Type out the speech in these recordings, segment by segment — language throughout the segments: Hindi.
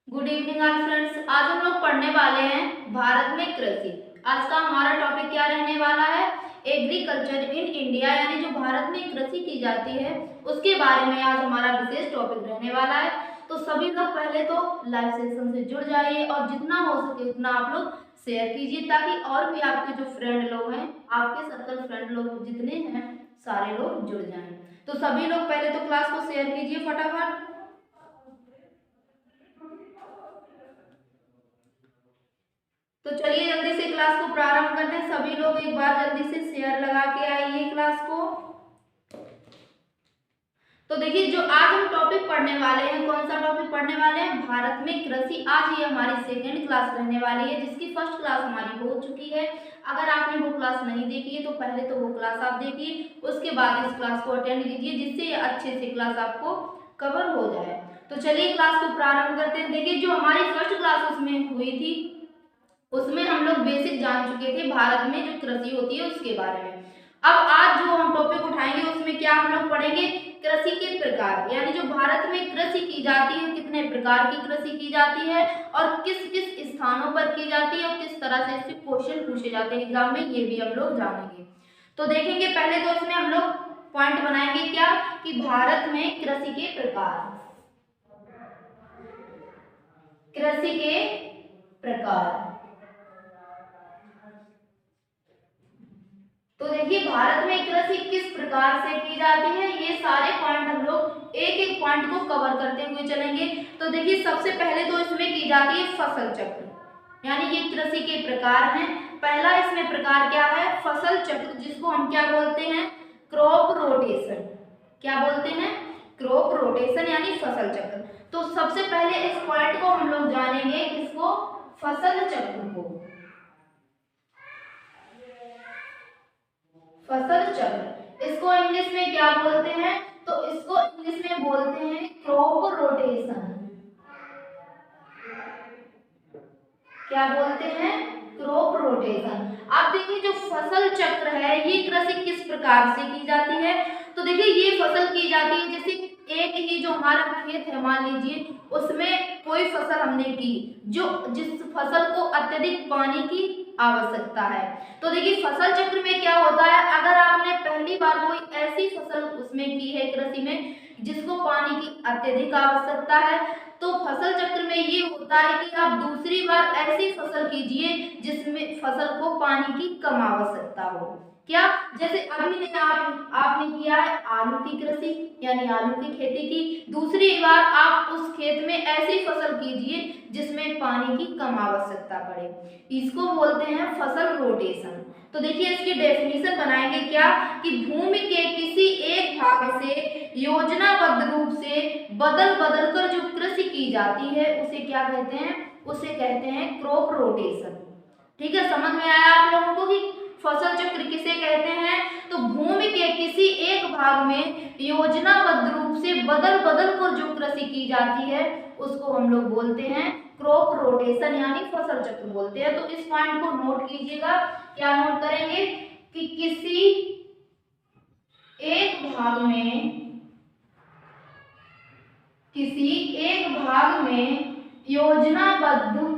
Good evening all friends. आज हम लोग पढ़ने वाले हैं भारत में कृषि। आज का हमारा टॉपिक क्या रहने वाला है? एग्रीकल्चर इन इंडिया, यानी जो भारत में कृषि की जाती है उसके बारे में आज हमारा विशेष टॉपिक रहने वाला है। तो सभी लोग पहले तो लाइव सेशन से जुड़ जाइए और जितना हो सके उतना आप लोग शेयर कीजिए ताकि और भी आपके जो फ्रेंड लोग हैं, आपके सर्कल फ्रेंड लोग जितने हैं सारे लोग जुड़ जाएं। तो सभी लोग पहले तो क्लास को शेयर कीजिए फटाफट। तो चलिए जल्दी से क्लास को प्रारंभ करते हैं। सभी लोग एक बार जल्दी से शेयर लगा के आइए क्लास को। तो देखिए जो आज हम टॉपिक पढ़ने वाले हैं, कौन सा टॉपिक पढ़ने वाले हैं? भारत में कृषि। आज ये हमारी सेकेंड क्लास रहने वाली है, जिसकी फर्स्ट क्लास हमारी हो चुकी है। अगर आपने वो क्लास नहीं देखी है तो पहले तो वो क्लास आप देखिए, उसके बाद इस क्लास को अटेंड कीजिए जिससे ये अच्छे से क्लास आपको कवर हो जाए। तो चलिए क्लास को प्रारंभ करते हैं। देखिए जो हमारी फर्स्ट क्लास उसमें हुई थी उसमें हम लोग बेसिक जान चुके थे भारत में जो कृषि होती है उसके बारे में। अब आज जो हम टॉपिक उठाएंगे उसमें क्या हम लोग पढ़ेंगे? कृषि के प्रकार, यानी जो भारत में कृषि की जाती है, कितने प्रकार की कृषि की जाती है और किस किस स्थानों पर की जाती है और किस तरह से इससे क्वेश्चन पूछे जाते हैं एग्जाम में, ये भी हम लोग जानेंगे। तो देखेंगे पहले तो इसमें हम लोग पॉइंट बनाएंगे क्या कि भारत में कृषि के प्रकार। कृषि के प्रकार। तो देखिए भारत में कृषि किस प्रकार से की जाती है, ये सारे पॉइंट हम लोग एक एक पॉइंट को कवर करते हुए चलेंगे। तो देखिए सबसे पहले तो इसमें की जाती है फसल चक्र, यानी ये कृषि के प्रकार हैं। पहला इसमें प्रकार क्या है? फसल चक्र, जिसको हम क्या बोलते हैं? Crop rotation. क्या बोलते हैं? क्रॉप रोटेशन यानी फसल चक्र। तो सबसे पहले इस पॉइंट को हम लोग जानेंगे, इसको फसल चक्र को। फसल चक्र इसको इंग्लिश में क्या बोलते हैं? तो इसको इंग्लिश में बोलते हैं क्रॉप रोटेशन। क्या बोलते हैं? Crop rotation. अब देखिए जो फसल चक्र है ये कृषि किस प्रकार से की जाती है? तो देखिए ये फसल की जाती है जैसे एक ही जो हमारा खेत है मान लीजिए, उसमें कोई फसल हमने की जो जिस फसल को अत्यधिक पानी की आवश्यकता है। तो देखिए फसल चक्र में क्या होता है, अगर आपने पहली बार कोई ऐसी फसल उसमें की है कृषि में जिसको पानी की अत्यधिक आवश्यकता है, तो फसल चक्र में ये होता है कि आप दूसरी बार ऐसी फसल कीजिए जिसमें फसल को पानी की कम आवश्यकता हो। क्या? जैसे अभी ने आपने किया है आलू की कृषि, यानी आलू की खेती की, दूसरी बार आप उस खेत में ऐसी फसल कीजिए जिसमें पानी की कम आवश्यकता पड़े, इसको बोलते हैं फसल रोटेशन। तो देखिए इसकी डेफिनेशन बनाएंगे क्या कि भूमि के किसी एक भाग से योजनाबद्ध रूप से बदल बदल कर जो कृषि की जाती है उसे क्या कहते हैं? उसे कहते हैं क्रॉप रोटेशन। ठीक है, समझ में आया आप लोगों को कि फसल चक्र किसे कहते हैं? तो भूमि के किसी एक भाग में योजनाबद्ध रूप से बदल बदल कर जो कृषि की जाती है उसको हम लोग बोलते हैं क्रॉप रोटेशन यानी फसल चक्र बोलते हैं। तो इस पॉइंट को नोट कीजिएगा। क्या नोट करेंगे कि किसी एक भाग में, किसी एक भाग में योजनाबद्ध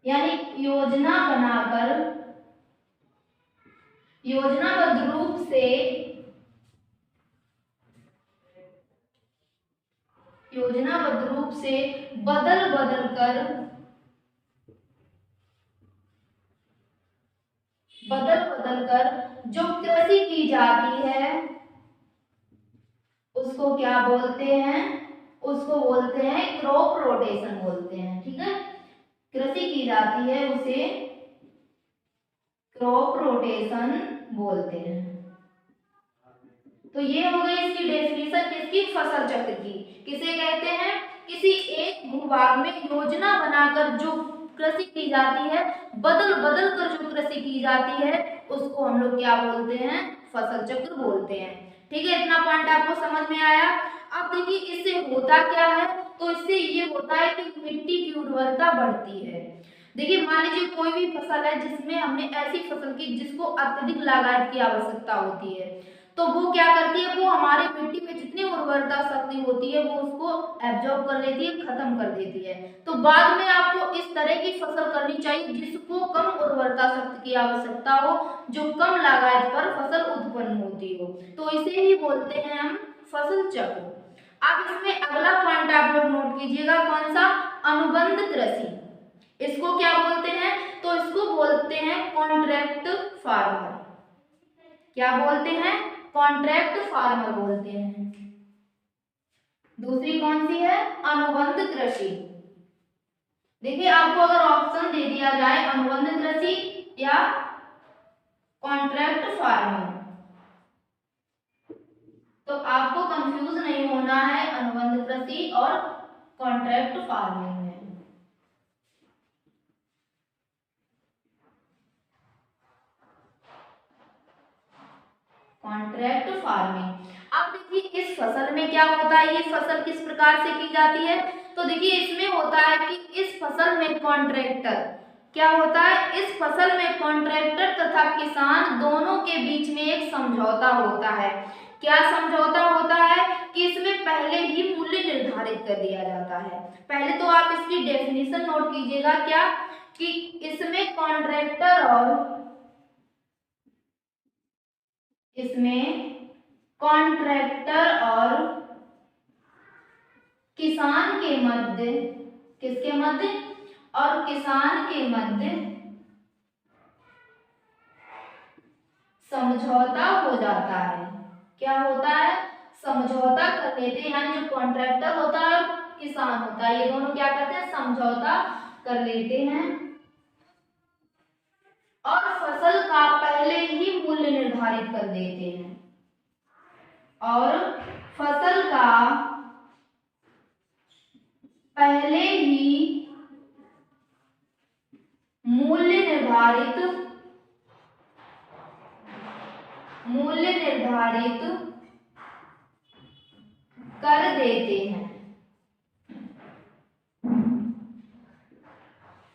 यानी योजना बनाकर, योजनाबद्ध रूप से, योजनाबद्ध रूप से बदल बदल कर, बदल बदल कर जो कृषि की जाती है उसको क्या बोलते हैं? उसको बोलते हैं क्रॉप रोटेशन बोलते हैं। ठीक है, कृषि की जाती है उसे क्रॉप रोटेशन बोलते हैं। तो ये हो गई इसकी डेफिनेशन किसकी? फसल चक्र की। किसे कहते हैं? किसी एक भूभाग में योजना बनाकर जो कृषि की जाती है, बदल बदल कर जो कृषि की जाती है उसको हम लोग क्या बोलते हैं? फसल चक्र बोलते हैं। ठीक है, इतना पॉइंट आपको समझ में आया। अब देखिए इससे होता क्या है? तो इससे ये होता है कि मिट्टी की उर्वरता बढ़ती है। देखिए मान लीजिए कोई भी फसल है जिसमें हमने ऐसी फसल की जिसको अत्यधिक लागत की आवश्यकता होती है, तो वो क्या करती है, वो हमारी मिट्टी में जितनी उर्वरता शक्ति होती है वो उसको एब्जॉर्ब कर लेती है, खत्म कर देती है। तो बाद में आपको इस तरह की फसल करनी चाहिए जिसको कम उर्वरता शक्ति की आवश्यकता हो, जो कम लागत पर फसल उत्पन्न होती हो, तो इसे ही बोलते हैं हम फसल चक्र। अब इसमें अगला पॉइंट आप लोग नोट कीजिएगा, कौन सा, अनुबंध कृषि। इसको क्या बोलते हैं, तो इसको बोलते हैं कॉन्ट्रैक्ट फार्मर। क्या बोलते हैं, कॉन्ट्रैक्ट फार्मर बोलते हैं। दूसरी कौन सी है, अनुबंध कृषि। देखिए आपको अगर ऑप्शन दे दिया जाए अनुबंध कृषि या कॉन्ट्रैक्ट फार्मिंग, तो आपको कंफ्यूज नहीं होना है अनुबंध कृषि और कॉन्ट्रैक्ट फार्मिंग में। कॉन्ट्रैक्ट फार्मिंग, अब देखिए इस फसल में क्या होता है, ये फसल किस प्रकार से की जाती है, तो देखिए इसमें होता है कि इस फसल में कॉन्ट्रैक्टर, क्या होता है, इस फसल में कॉन्ट्रैक्टर तथा किसान दोनों के बीच में एक समझौता होता है। क्या समझौता होता है, कि इसमें पहले ही मूल्य निर्धारित कर दिया जाता है। पहले तो आप इसकी डेफिनेशन नोट कीजिएगा, क्या, कि इसमें कॉन्ट्रैक्टर और किसान के मध्य, किसके मध्य, और किसान के मध्य समझौता हो जाता है। क्या होता है, समझौता कर लेते हैं, यानी जो कॉन्ट्रैक्टर होता है और किसान होता है, ये दोनों क्या करते हैं, समझौता कर लेते हैं और फसल का पहले ही मूल्य निर्धारित कर देते हैं, और फसल का पहले ही मूल्य निर्धारित कर देते हैं।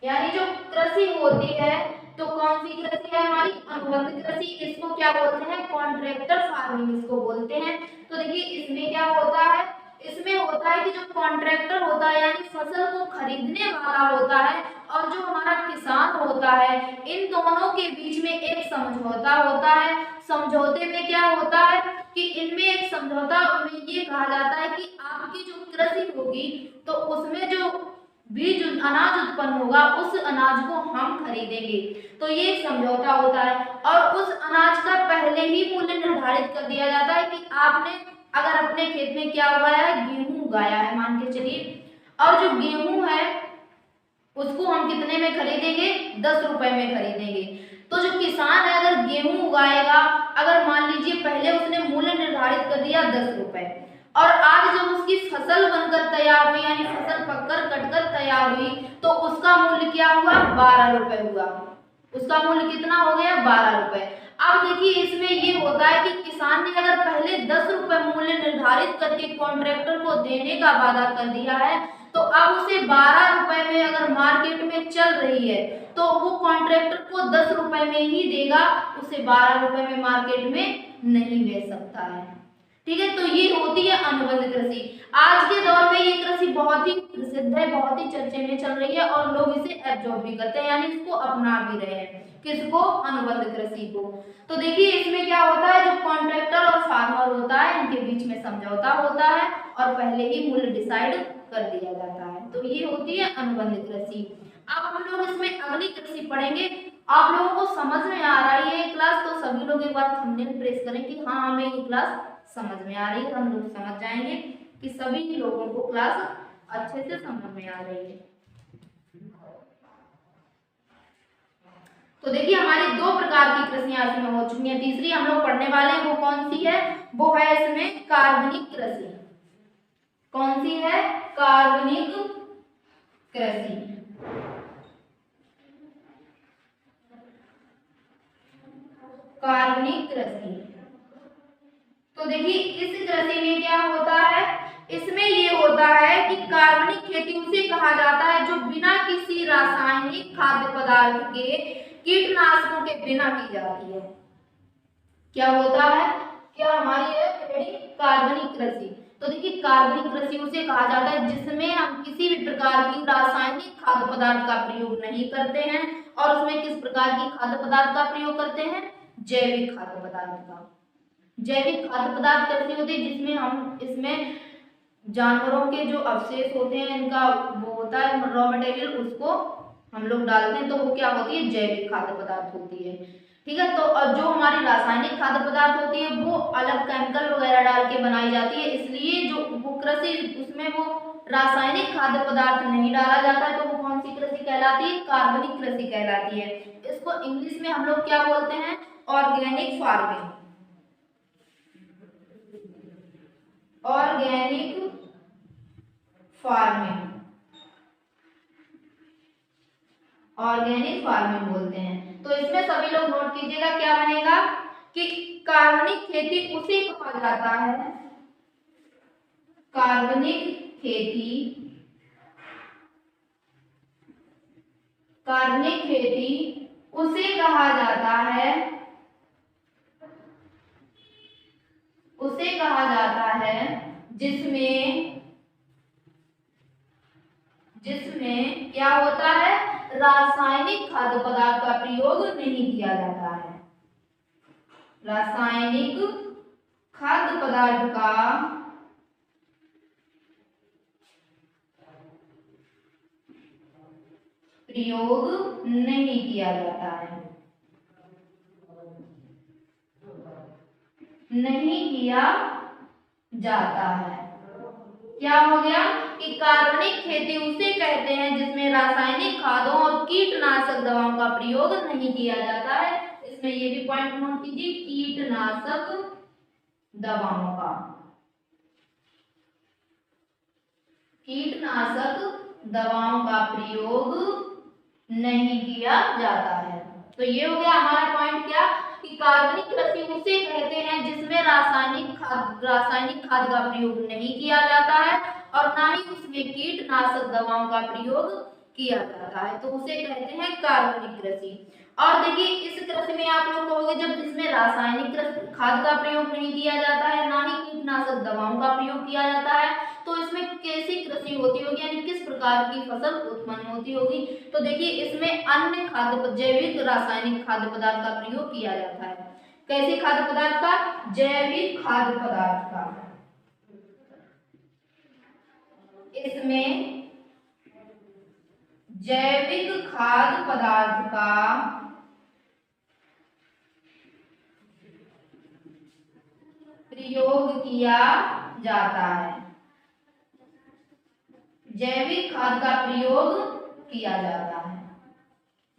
यानी जो कृषि होती है, तो कौन सी कृषि है हमारी, अनुबंध कृषि, इसको क्या बोलते हैं, कॉन्ट्रैक्टर फार्मिंग इसको बोलते हैं। तो देखिए इसमें क्या होता है, इसमें होता है कि जो कॉन्ट्रैक्टर होता है यानी फसल को खरीदने वाला होता है, और जो हमारा किसान होता है, इन दोनों के बीच में एक समझौता होता है। समझौते में क्या होता है कि इनमें एक समझौता में ये कहा जाता है कि आपकी जो कृषि होगी तो उसमें जो बीज अनाज उत्पन्न होगा उस अनाज को हम खरीदेंगे, तो ये एक समझौता होता है। और उस अनाज का पहले ही मूल्य निर्धारित कर दिया जाता है कि आपने अगर अपने खेत में क्या उगाया है, गेहूं उगाया है मान के चलिए, और जो गेहूं है उसको हम कितने में खरीदेंगे, 10 रुपए में खरीदेंगे। तो जो किसान है अगर गेहूं उगाएगा, अगर मान लीजिए पहले उसने मूल्य निर्धारित कर दिया 10 रुपए, और आज जब उसकी फसल बनकर तैयार हुई यानी फसल पककर कटकर तैयार हुई, तो उसका मूल्य क्या हुआ, 12 रुपए हुआ। उसका मूल्य कितना हो गया, 12 रुपए। अब देखिए इसमें ये होता है कि किसान ने अगर पहले 10 रुपए मूल्य निर्धारित करके कॉन्ट्रैक्टर को देने का वादा कर दिया है, तो अब उसे 12 रुपए में अगर मार्केट में चल रही है तो वो कॉन्ट्रैक्टर को 10 रुपए में ही देगा, उसे 12 रुपए में मार्केट में नहीं बेच सकता है। ठीक है, तो ये होती है अनुबंध कृषि। आज के दौर में ये कृषि बहुत ही प्रसिद्ध है, बहुत ही चर्चे में चल रही है और लोग इसे एब्जॉर्ब भी करते हैं, यानी इसको अपना भी रहे हैं। किसको, अनुबंध कृषि को। तो देखिए इसमें क्या होता है, जो कॉन्ट्रैक्टर और फार्मर होता है इनके बीच में समझौता होता है और पहले ही मूल्य डिसाइड कर दिया जाता है, तो ये होती है अनुबंध कृषि। अब हम लोग इसमें अगली कृषि पढ़ेंगे। आप लोगों को समझ में आ रही है ये क्लास, तो सभी लोग एक बार थंबनेल प्रेस करें कि हाँ हमें ये क्लास समझ में आ रही है। हम लोग समझ जाएंगे कि सभी लोगों को क्लास अच्छे से समझ में आ रही है। तो देखिए हमारी 2 प्रकार की कृषियां इसमें हो चुकी हैं। तीसरी हम लोग पढ़ने वाले हैं, वो कौन सी है, वो है इसमें कार्बनिक कृषि। कौन सी है, कार्बनिक कृषि। कार्बनिक कृषि, तो देखिए इस कृषि में क्या होता है, इसमें ये होता है कि कार्बनिक खेती उसे कहा जाता है जो बिना किसी रासायनिक खाद्य पदार्थ के, कीटनाशकों के बिना की जाती है। क्या होता है, क्या हमारी है हेडिंग कार्बनिक कृषि। तो देखिए कार्बनिक कृषि उसे कहा जाता है जिसमें हम किसी भी प्रकार की रासायनिक खाद्य पदार्थ का प्रयोग नहीं करते हैं, और उसमें किस प्रकार की खाद्य पदार्थ का प्रयोग करते हैं, जैविक खाद्य पदार्थ का। जैविक खाद्य पदार्थ कैसी होती है, जिसमें हम इसमें जानवरों के जो अवशेष होते हैं इनका वो होता है रॉ मटेरियल, उसको हम लोग डालते हैं, तो वो क्या होती है, जैविक खाद्य पदार्थ होती है। ठीक है, तो और जो हमारी रासायनिक खाद्य पदार्थ होती है वो अलग केमिकल वगैरह डाल के बनाई जाती है, इसलिए जो वो कृषि उसमें वो रासायनिक खाद्य पदार्थ नहीं डाला जाता है, तो वो कौन सी कृषि कहलाती है, कार्बनिक कृषि कहलाती है। इसको इंग्लिश में हम लोग क्या बोलते हैं, organic farming. Organic farming, organic farming बोलते हैं। तो इसमें सभी लोग नोट कीजिएगा क्या बनेगा कि कार्बनिक खेती उसे कहा जाता है, कार्बनिक खेती, कार्बनिक खेती उसे कहा जाता है, उसे कहा जाता है जिसमें जिसमें क्या होता है, रासायनिक खाद्य पदार्थ का प्रयोग नहीं किया जाता है। रासायनिक खाद्य पदार्थ का प्रयोग नहीं किया जाता है, नहीं किया जाता है। क्या हो गया कि कार्बनिक खेती उसे कहते हैं जिसमें रासायनिक खादों और कीटनाशक दवाओं का प्रयोग नहीं किया जाता है। इसमें ये भी पॉइंट नोट कीजिए, कीटनाशक दवाओं का, कीटनाशक दवाओं का प्रयोग नहीं किया जाता है। तो ये हो गया हमारा पॉइंट क्या कि कार्बनिक कृषि उसे कहते हैं जिसमें रासायनिक खाद का प्रयोग नहीं किया जाता है और ना ही उसमें कीटनाशक दवाओं का प्रयोग किया जाता है, तो उसे कहते हैं कार्बनिक कृषि। और देखिए इस कृषि में आप लोग कहोगे जब इसमें रासायनिक खाद का प्रयोग नहीं किया जाता है, ना ही कीटनाशक दवाओं का प्रयोग किया जाता है, तो इसमें कैसी कृषि होती होगी, यानी किस प्रकार की फसल उत्पन्न होती होगी। तो देखिए इसमें अन्य खाद्य जैविक रासायनिक खाद्य पदार्थ का प्रयोग किया जाता है। कैसे खाद्य पदार्थ का, जैविक खाद्य पदार्थ का। इसमें जैविक खाद्य पदार्थ का प्रयोग किया जाता है, जैविक खाद का प्रयोग किया जाता है।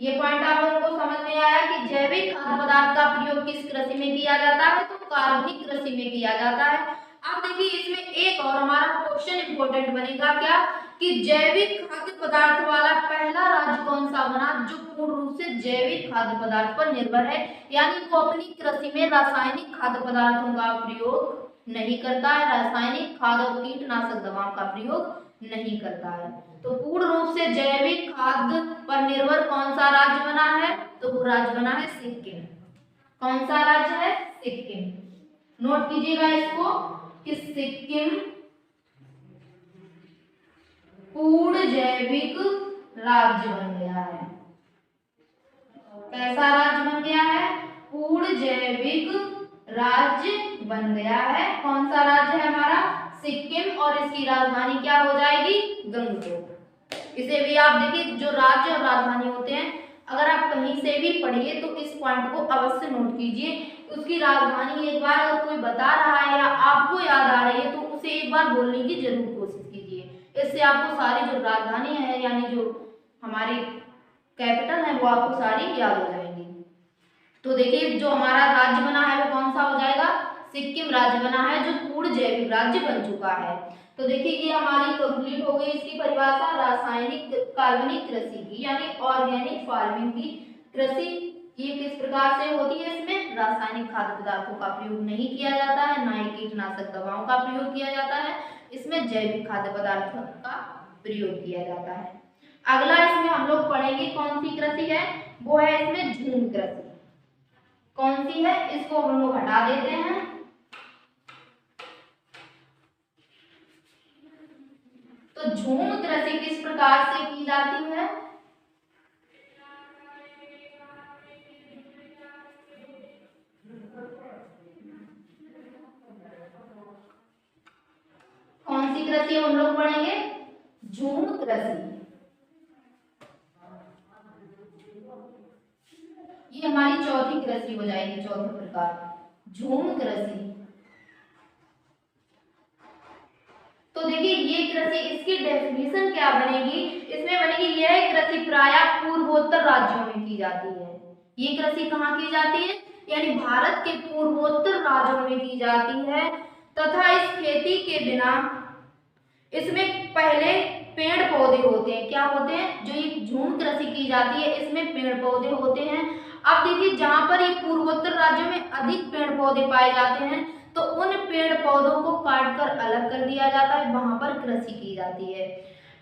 ये पॉइंट आप लोगों को समझ में आया कि जैविक खाद्य पदार्थ का प्रयोग किस कृषि में किया जाता है, तो कार्बनिक कृषि में किया जाता है। अब देखिए इसमें एक और हमारा क्वेश्चन इंपॉर्टेंट बनेगा क्या कि जैविक खाद्य पदार्थ वाला पहला राज्य कौन सा बना जो पूर्ण रूप से जैविक खाद्य पदार्थ पर निर्भर है, यानी वो अपनी कृषि में रासायनिक खाद्य पदार्थों का प्रयोग नहीं करता है, रासायनिक खाद और कीटनाशक दवाओं का प्रयोग नहीं करता है। तो पूर्ण रूप से जैविक खाद्य पर निर्भर कौन सा राज्य बना है, तो वो राज्य बना है सिक्किम। कौन सा राज्य है, सिक्किम। नोट कीजिएगा इसको कि सिक्किम पूर्ण जैविक राज्य बन गया है। कैसा राज्य बन गया है, पूर्ण जैविक राज्य बन गया है। कौन सा राज्य है हमारा, सिक्किम, और इसकी राजधानी क्या हो जाएगी, गंगटोक। इसे भी आप देखिए जो राज्य और राजधानी होते हैं अगर आप कहीं से भी पढ़िए तो इस पॉइंट को अवश्य नोट कीजिए। उसकी राजधानी एक बार अगर कोई बता रहा है या आपको याद आ रही है तो उसे एक बार बोलने की जरूर कोशिश कीजिए। इससे आपको सारी जो राजधानी है यानी जो हमारी कैपिटल है वो आपको सारी याद हो जाएंगी। तो देखिए जो हमारा राज्य बना है वो कौन सा हो जाएगा, सिक्किम राज्य बना है जो पूर्ण जैविक राज्य बन चुका है। तो देखिए ये हमारी कंप्लीट हो गई इसकी परिभाषा रासायनिक कार्बनिक कृषि की यानी ऑर्गेनिक फार्मिंग की। कृषि ये किस प्रकार से होती है, इसमें रासायनिक खाद्य पदार्थों का प्रयोग नहीं किया जाता है, ना ही कीटनाशक दवाओं का प्रयोग किया जाता है, इसमें जैविक खाद्य पदार्थों का प्रयोग किया जाता है। अगला इसमें हम लोग पढ़ेंगे कौन सी कृषि है, वो है इसमें झूम कृषि। कौन सी है, इसको हम लोग हटा देते हैं। तो झूम कृषि किस प्रकार से की जाती है? कौन सी कृषि हम लोग पढ़ेंगे? झूम कृषि। ये हमारी चौथी कृषि हो जाएगी, चौथे प्रकार झूम कृषि। तो देखिए ये कृषि, इसकी डेफिनेशन क्या बनेगी? इसमें बनेगी यह कृषि प्रायः पूर्वोत्तर राज्यों में की जाती है। ये कृषि कहाँ की जाती है? यानी भारत के पूर्वोत्तर राज्यों में की जाती है तथा इस खेती के बिना इसमें पहले पेड़ पौधे होते हैं। क्या होते हैं? जो ये झूम कृषि की जाती है इसमें पेड़ पौधे होते हैं। अब देखिए जहां पर ये पूर्वोत्तर राज्यों में अधिक पेड़ पौधे पाए जाते हैं तो उन पेड़ पौधों को काटकर अलग कर दिया जाता है, वहां पर कृषि की जाती है।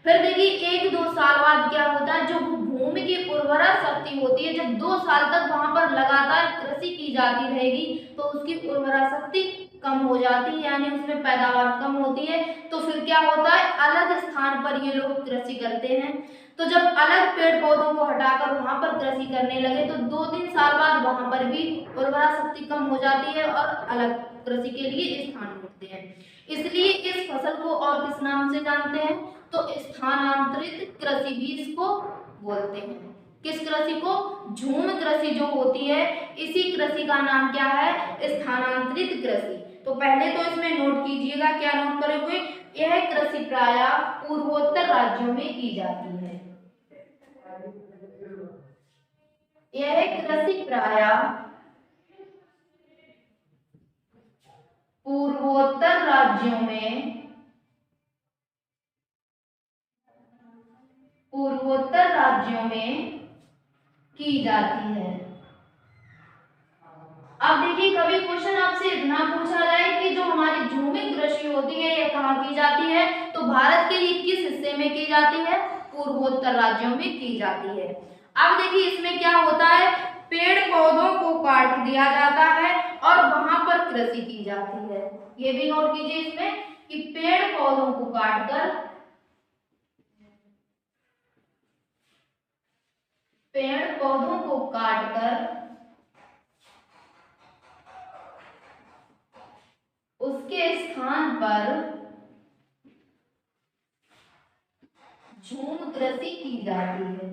फिर देखिए 1-2 साल बाद क्या होता है, जो भूमि की उर्वरा शक्ति होती है, जब 2 साल तक वहां पर लगातार कृषि की जाती रहेगी तो उसकी उर्वरा शक्ति कम हो जाती है, यानी उसमें पैदावार कम होती है। तो फिर क्या होता है, अलग स्थान पर ये लोग कृषि करते हैं। तो जब अलग पेड़ पौधों को हटाकर वहां पर कृषि करने लगे तो 2-3 साल बाद वहां पर भी उर्वरा शक्ति कम हो जाती है और अलग कृषि के लिए स्थान ढूंढते हैं। इसलिए इस फसल को और किस नाम से जानते हैं? तो स्थानांतरित कृषि भी इसको बोलते हैं। किस कृषि को? झूम कृषि जो होती है इसी कृषि का नाम क्या है? स्थानांतरित कृषि। तो पहले तो इसमें नोट कीजिएगा, क्या नोट करे हुए? यह कृषि प्रायः पूर्वोत्तर राज्यों में की जाती है। यह कृषि प्रायः पूर्वोत्तर राज्यों में की जाती है। अब देखिए कभी क्वेश्चन आपसे इतना पूछा जाए कि जो हमारी झूमिंग कृषि होती है यह कहाँ की जाती है, तो भारत के लिए किस हिस्से में की जाती है? पूर्वोत्तर राज्यों में की जाती है। अब देखिए इसमें क्या होता है, पेड़ पौधों को काट दिया जाता है और वहां पर कृषि की जाती है। ये भी नोट कीजिए इसमें कि पेड़ पौधों को काटकर उसके स्थान पर झूम कृषि की जाती है।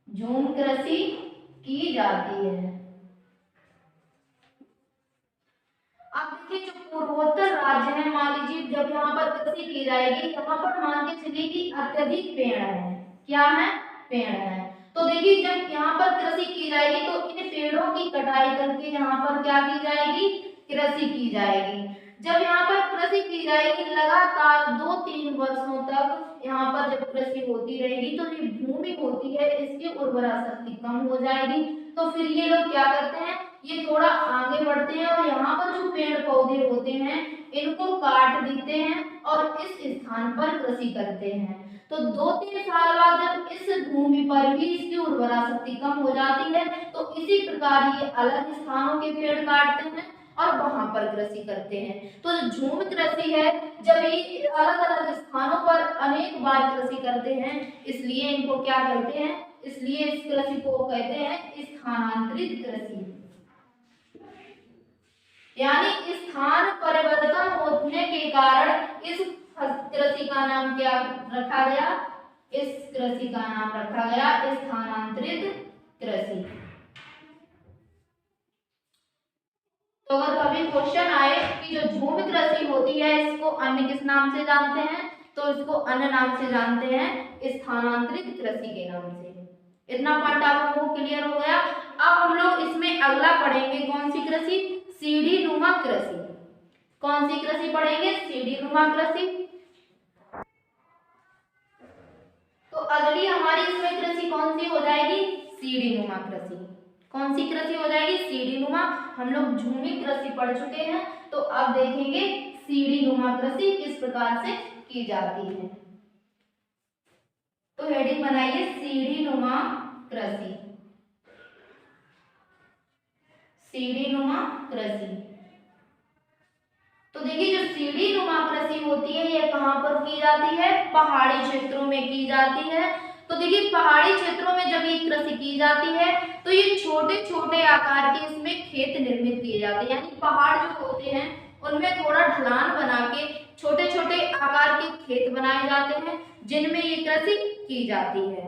झूम कृषि की जाती है। अब देखिए जो पूर्वोत्तर राज्य है, मान लीजिए जब यहाँ पर कृषि की जाएगी, यहाँ पर मान के चलिए कि अत्यधिक पेड़ है। क्या है? पेड़ है। तो देखिए जब यहाँ पर कृषि की जाएगी तो इन पेड़ों की कटाई करके यहाँ पर क्या की जाएगी? कृषि की जाएगी। जब यहाँ पर कृषि की जाएगी लगातार 2-3 वर्षों तक यहाँ पर जब कृषि होती रहेगी तो ये भूमि होती है इसकी उर्वरा शक्ति कम हो जाएगी। तो फिर ये लोग क्या करते हैं, ये थोड़ा आगे बढ़ते हैं और यहाँ पर जो पेड़ पौधे होते हैं इनको काट देते हैं और इस स्थान पर कृषि करते हैं। तो 2-3 साल बाद जब इस भूमि पर भी इसकी उर्वरा शक्ति कम हो जाती है तो इसी प्रकार ये अलग स्थानों के पेड़ काटते हैं और वहां पर कृषि करते हैं। तो जो झूम कृषि है, जब ये अलग अलग स्थानों पर अनेक बार कृषि करते हैं इसलिए इनको क्या कहते हैं, इसलिए इस कृषि को कहते हैं स्थानांतरित कृषि। यानी स्थान परिवर्तन होने के कारण इस कृषि का नाम क्या रखा गया? इस कृषि का नाम रखा गया स्थानांतरित कृषि। तो अगर कभी क्वेश्चन आए कि जो झूम कृषि होती है इसको अन्य किस नाम से जानते हैं, तो इसको अन्य नाम से जानते हैं स्थानांतरित कृषि के नाम से। इतना पार्ट आप लोगों को क्लियर हो गया। अब हम लोग इसमें अगला पढ़ेंगे कौन सी कृषि? सीढ़ी नुमा कृषि। कौन सी कृषि पढ़ेंगे? सीढ़ी नुमा कृषि। तो अगली हमारी इसमें कृषि कौन सी हो जाएगी? सीढ़ी नुमा कृषि। कौन सी कृषि हो जाएगी? सीढ़ी नुमा। हम लोग झूमी कृषि पढ़ चुके हैं तो अब देखेंगे सीढ़ी नुमा कृषि किस प्रकार से की जाती है। तो हेडिंग बनाइए सीढ़ी नुमा कृषि। सीढ़ी नुमा कृषि। तो देखिए जो सीढ़ी नुमा कृषि होती है ये कहाँ पर की जाती है, पहाड़ी क्षेत्रों में की जाती है। तो देखिए पहाड़ी क्षेत्रों में जब ये कृषि की जाती है तो ये छोटे छोटे आकार के इसमें खेत निर्मित किए जाते हैं, यानी पहाड़ जो होते हैं उनमें थोड़ा ढलान बना के छोटे छोटे आकार के खेत बनाए जाते हैं जिनमें ये कृषि की जाती है।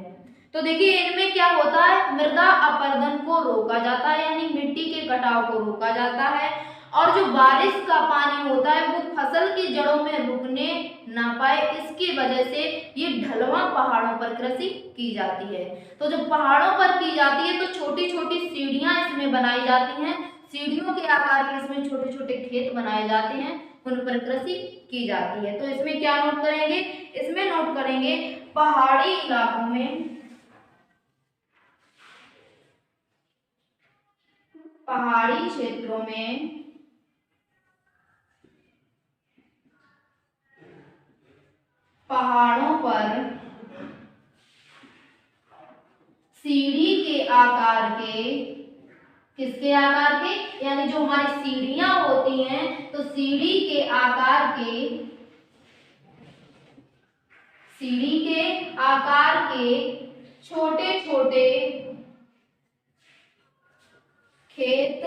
तो देखिए इनमें क्या होता है, मृदा अपरदन को रोका जाता है, यानी मिट्टी के कटाव को रोका जाता है, और जो बारिश का पानी होता है वो फसल की जड़ों में रुकने ना पाए, इसकी वजह से ये ढलवां पहाड़ों पर कृषि की जाती है। तो जब पहाड़ों पर की जाती है तो छोटी छोटी सीढ़ियां इसमें बनाई जाती हैं, सीढ़ियों के आकार के इसमें छोटे छोटे खेत बनाए जाते हैं, उन पर कृषि की जाती है। तो इसमें क्या नोट करेंगे, इसमें नोट करेंगे पहाड़ी इलाकों में, पहाड़ी क्षेत्रों में पहाड़ों पर सीढ़ी के आकार के, किसके आकार के, यानी जो हमारी सीढ़ियां होती हैं तो सीढ़ी के आकार के, सीढ़ी के आकार के छोटे छोटे खेत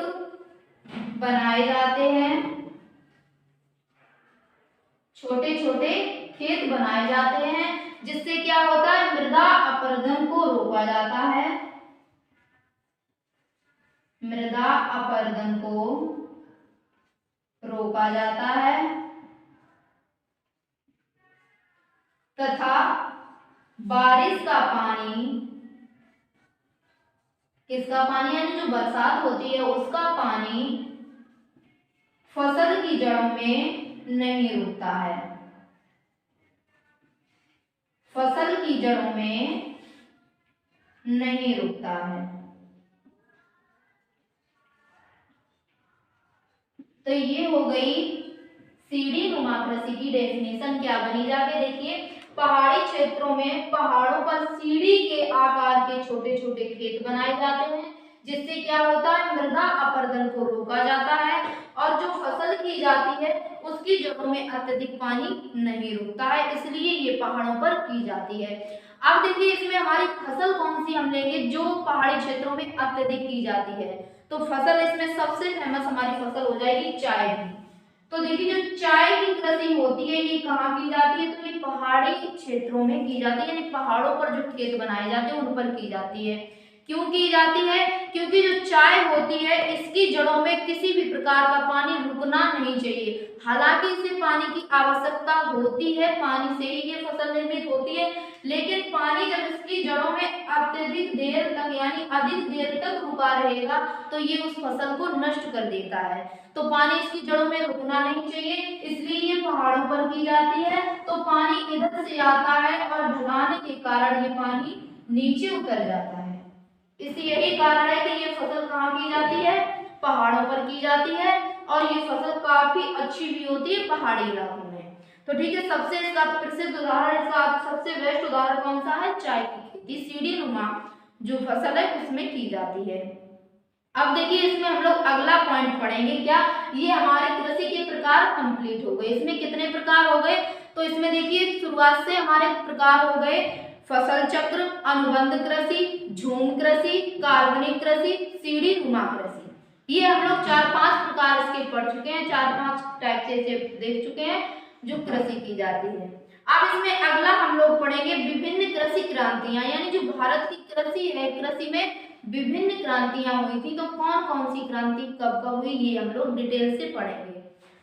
बनाए जाते हैं, छोटे छोटे खेत बनाए जाते हैं, जिससे क्या होता है, मृदा अपरदन को रोका जाता है, मृदा अपरदन को रोका जाता है तथा बारिश का पानी, किसका पानी, यानी जो बरसात होती है उसका पानी फसल की जड़ों में नहीं रुकता है, फसल की जड़ों में नहीं रुकता है। तो ये हो गई सीढ़ी नुमा कृषि की डेफिनेशन। क्या बनी, जाके देखिए, पहाड़ी क्षेत्रों में पहाड़ों पर सीढ़ी के आकार के छोटे छोटे खेत बनाए जाते हैं, जिससे क्या होता है, मृदा अपरदन को रोका जाता है और जो फसल की जाती है उसकी जड़ों में अत्यधिक पानी नहीं रुकता है, इसलिए ये पहाड़ों पर की जाती है। अब देखिए इसमें हमारी फसल कौन सी हम लेंगे जो पहाड़ी क्षेत्रों में अत्यधिक की जाती है, तो फसल इसमें सबसे फेमस हमारी फसल हो जाएगी चाय की। तो देखिए जो चाय की कृषि होती है ये कहाँ की जाती है, तो ये पहाड़ी क्षेत्रों में की जाती है, यानी पहाड़ों पर जो खेत बनाए जाते हैं उन पर की जाती है। क्यों की जाती है, क्योंकि जो चाय होती है इसकी जड़ों में किसी भी प्रकार का पानी रुकना नहीं चाहिए। हालांकि इसे पानी की आवश्यकता होती है, पानी से ही ये फसल निर्मित होती है, लेकिन पानी जब इसकी जड़ों में अत्यधिक देर तक यानी अधिक देर तक रुका रहेगा तो ये उस फसल को नष्ट कर देता है। तो पानी इसकी जड़ों में रुकना नहीं चाहिए, इसलिए ये पहाड़ों पर की जाती है। तो पानी इधर से आता है और ढलान के कारण ये पानी नीचे उतर जाता है। इसी यही कारण है कि ये फसल कहाँ की जाती है, पहाड़ों पर की जाती है, और ये फसल काफी अच्छी भी होती है पहाड़ी इलाकों में। तो ठीक है, सबसे इसका प्रसिद्ध उदाहरण, इसका सबसे बेस्ट उदाहरण कौन सा है, चाय की खेती, सीढ़ी नुमा जो फसल है उसमें की जाती है। अब देखिए इसमें हम लोग अगला पॉइंट पढ़ेंगे, क्या, ये हमारे कृषि के प्रकार कंप्लीट हो गए। इसमें कितने प्रकार हो गए, तो इसमें देखिए शुरुआत से हमारे प्रकार हो गए फसल चक्र, अनुबंध कृषि, झूम कृषि, कार्बनिक कृषि, सीढ़ी नुमा कृषि। ये हम लोग 4-5 प्रकार इसके पढ़ चुके हैं, 4-5 टाइप से इसे देख चुके हैं जो कृषि की जाती है। अब इसमें अगला हम लोग पढ़ेंगे विभिन्न कृषि क्रांतियां, यानी जो भारत की कृषि है, कृषि में विभिन्न क्रांतियां हुई थी, तो कौन कौन सी क्रांति कब कब हुई ये हम लोग डिटेल से पढ़ेंगे।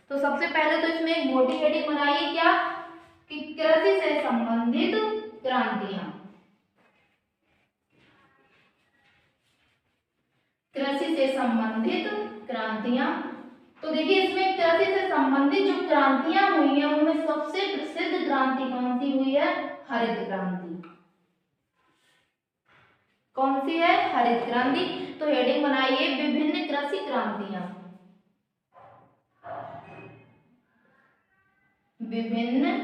तो सबसे पहले तो इसमें एक मोटी हेडिंग बनाइए, क्या, कि कृषि से संबंधित क्रांतियां, कृषि से संबंधित क्रांतियां। तो देखिए इसमें कृषि से संबंधित जो क्रांतियां हुई हैं उनमें सबसे प्रसिद्ध क्रांति कौन सी हुई है, हरित क्रांति। कौन सी है, हरित क्रांति। तो हेडिंग बनाइए विभिन्न कृषि क्रांतियां, विभिन्न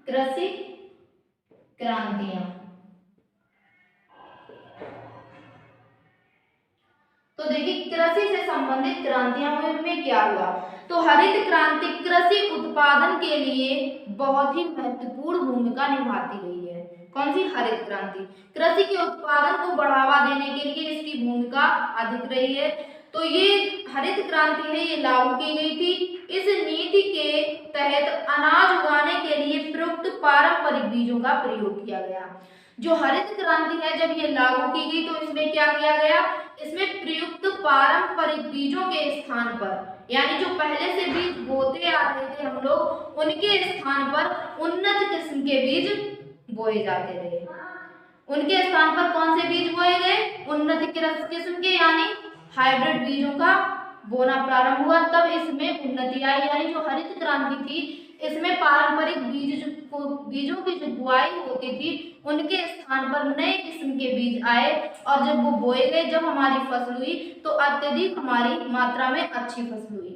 कृषि क्रांतियां। तो देखिए कृषि से संबंधित क्रांतियां हुई, उनमें क्या हुआ, तो हरित क्रांति कृषि उत्पादन के लिए बहुत ही महत्वपूर्ण भूमिका निभाती रही है। कौन सी? हरित क्रांति। कृषि के उत्पादन को बढ़ावा देने के लिए इसकी भूमिका अधिक रही है। तो ये हरित क्रांति है, ये लागू की गई थी। इस नीति के तहत अनाज उगाने के लिए प्रयुक्त पारंपरिक बीजों का प्रयोग किया गया। जो हरित क्रांति है जब ये लागू की गई तो इसमें क्या किया गया? इसमें प्रयुक्त पारंपरिक बीजों के स्थान पर, यानी जो पहले से बीज बोते आ रहे थे हम लोग, उनके स्थान पर उन्नत किस्म के बीज बोए जाते रहे। उनके स्थान पर कौन से बीज बोए गए? उन्नत किस्म के, यानी हाइब्रिड बीजों का बोना प्रारंभ हुआ। तब इसमें उन्नति आई, यानी जो हरित क्रांति थी इसमें पारंपरिक बीजों की जो बुआई होती थी उनके स्थान पर नए किस्म के बीज आए, और जब वो बोए गए, जब हमारी फसल हुई तो अत्यधिक हमारी मात्रा में अच्छी फसल हुई।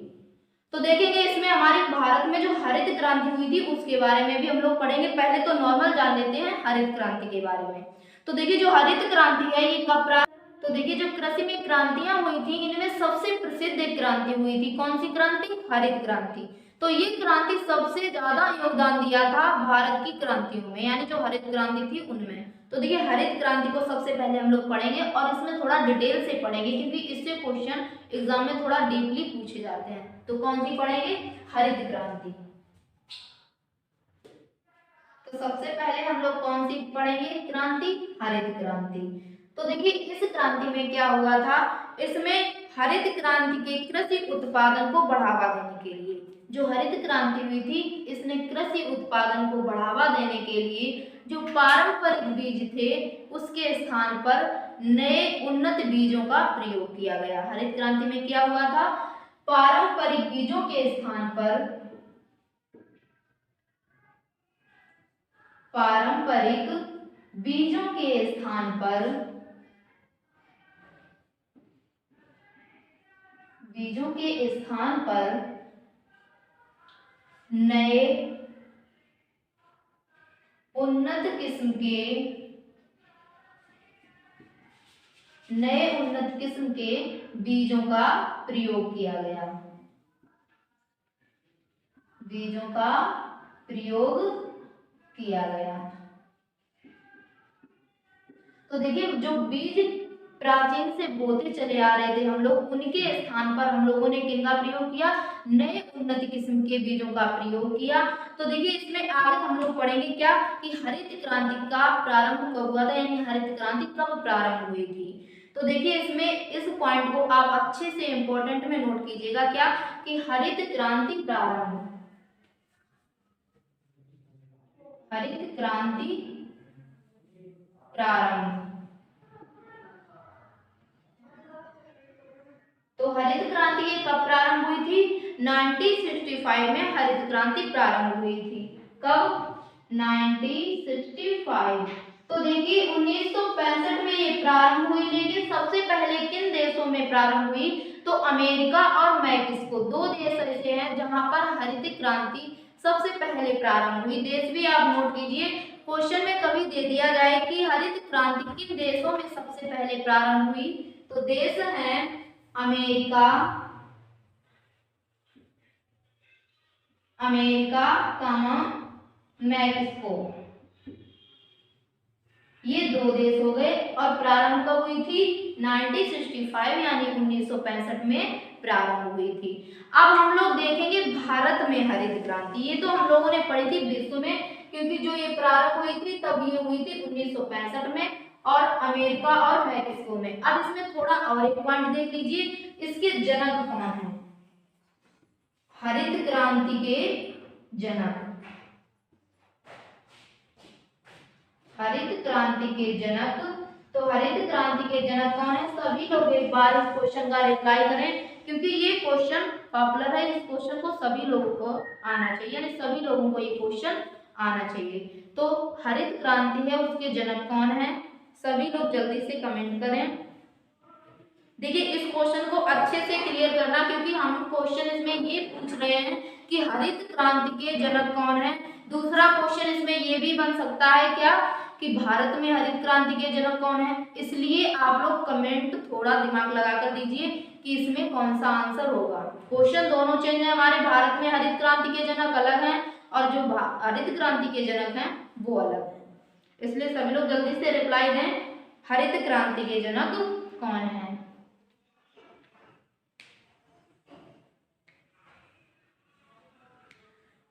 तो देखेंगे इसमें हमारे भारत में जो हरित क्रांति हुई थी उसके बारे में भी हम लोग पढ़ेंगे। पहले तो नॉर्मल जान लेते हैं हरित क्रांति के बारे में। तो देखिए जो हरित क्रांति है ये कब प्रारंभ? तो देखिए जो कृषि में क्रांतियां हुई थी इनमें सबसे प्रसिद्ध एक क्रांति हुई थी। कौन सी क्रांति? हरित क्रांति। तो ये क्रांति सबसे ज्यादा योगदान दिया था भारत की क्रांतियों में, यानी जो हरित क्रांति थी उनमें। तो देखिए हरित क्रांति को सबसे पहले हम लोग पढ़ेंगे और इसमें थोड़ा डिटेल से पढ़ेंगे क्योंकि इससे क्वेश्चन एग्जाम में थोड़ा डीपली पूछे जाते हैं। तो कौन सी पढ़ेंगे? हरित क्रांति। तो सबसे पहले हम लोग कौन सी पढ़ेंगे क्रांति? हरित क्रांति। तो देखिए इस क्रांति में क्या हुआ था, इसमें हरित क्रांति के कृषि उत्पादन को बढ़ावा देने के लिए, जो हरित क्रांति हुई थी इसने कृषि उत्पादन को बढ़ावा देने के लिए जो पारंपरिक बीज थे उसके स्थान पर नए उन्नत बीजों का प्रयोग किया गया। हरित क्रांति में क्या हुआ था? पारंपरिक बीजों के स्थान पर नए उन्नत किस्म के बीजों का प्रयोग किया गया। तो देखिए जो बीज प्राचीन से बोते चले आ रहे थे हम लोग, उनके स्थान पर हम लोगों ने किनका प्रयोग किया? नए उन्नत किस्म के बीजों का प्रयोग किया। तो देखिए इसमें आगे हम लोग पढ़ेंगे क्या कि हरित क्रांति का प्रारंभ कब हुआ था, यानी हरित क्रांति कब प्रारंभ हुई थी। तो देखिए इसमें इस पॉइंट को आप अच्छे से इंपॉर्टेंट में नोट कीजिएगा क्या कि हरित क्रांति प्रारंभ तो हरित क्रांति कब प्रारंभ हुई थी? 1965 में हरित क्रांति प्रारंभ हुई थी। कब? 1965। तो देखिए 1965 में ये प्रारंभ हुई, लेकिन सबसे पहले किन देशों में प्रारंभ हुई? तो अमेरिका और मैक्सिको, दो देश ऐसे हैं जहां पर हरित क्रांति सबसे पहले प्रारंभ हुई। देश भी आप नोट कीजिए, क्वेश्चन में कभी दे दिया जाए कि हरित क्रांति किन देशों में सबसे पहले प्रारंभ हुई, तो देश हैं अमेरिका, मैक्सिको, ये दो देश हो गए। और प्रारंभ कब हुई थी? 1965 यानी 1965 में प्रारंभ हुई थी। अब हम लोग देखेंगे भारत में हरित क्रांति। ये तो हम लोगों ने पढ़ी थी विश्व में, क्योंकि जो ये प्रारंभ हुई थी तब ये हुई थी 1965 में और अमेरिका और मैक्सिको में। अब इसमें थोड़ा और एक पॉइंट देख लीजिए, इसके जनक कौन है? हरित क्रांति के जनक, तो हरित क्रांति के जनक कौन है? सभी लोग एक बार इस क्वेश्चन का रिप्लाई करें, क्योंकि ये क्वेश्चन पॉपुलर है। इस क्वेश्चन को सभी लोगों को आना चाहिए, यानी सभी लोगों को ये क्वेश्चन आना चाहिए। तो हरित क्रांति है, उसके जनक कौन है? सभी लोग जल्दी से कमेंट करें। देखिए इस क्वेश्चन को अच्छे से क्लियर करना, क्योंकि हम क्वेश्चन इसमें ये पूछ रहे हैं कि हरित क्रांति के जनक कौन है। दूसरा क्वेश्चन इसमें ये भी बन सकता है क्या कि भारत में हरित क्रांति के जनक कौन है। इसलिए आप लोग कमेंट थोड़ा दिमाग लगा कर दीजिए कि इसमें कौन सा आंसर होगा। क्वेश्चन दोनों चेंज है हमारे, भारत में हरित क्रांति के जनक अलग हैं और जो हरित क्रांति के जनक हैं वो अलग हैं। इसलिए सभी लोग जल्दी से रिप्लाई दें, हरित क्रांति के जनक कौन है।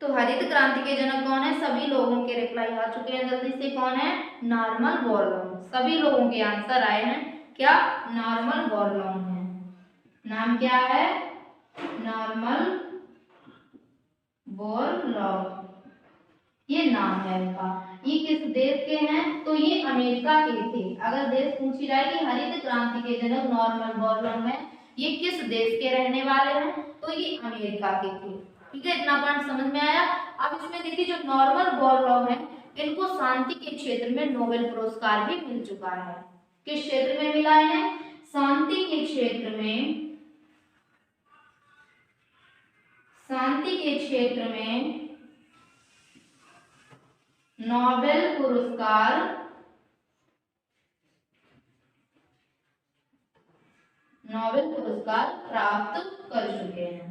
तो हरित क्रांति के जनक कौन है, सभी लोगों के रिप्लाई आ चुके हैं जल्दी से। कौन है, नॉर्मन बोरलॉग। सभी लोगों के आंसर आए हैं क्या, नॉर्मन बोरलॉग है। नाम क्या है, नॉर्मन बोरलॉग, ये नाम है उनका। ये किस देश के हैं, तो ये अमेरिका के थे। अगर देश पूछी जाए कि हरित क्रांति के जनक नॉर्मन बोरलॉग है, ये किस देश के रहने वाले हैं, तो ये अमेरिका के थे। ठीक है, इतना पॉइंट समझ में आया। अब इसमें देखिए जो नॉर्मन बोरलॉग है, इनको शांति के क्षेत्र में नोबेल पुरस्कार भी मिल चुका है। किस क्षेत्र में मिला है, शांति के क्षेत्र में, शांति के क्षेत्र में नोबेल पुरस्कार प्राप्त कर चुके हैं।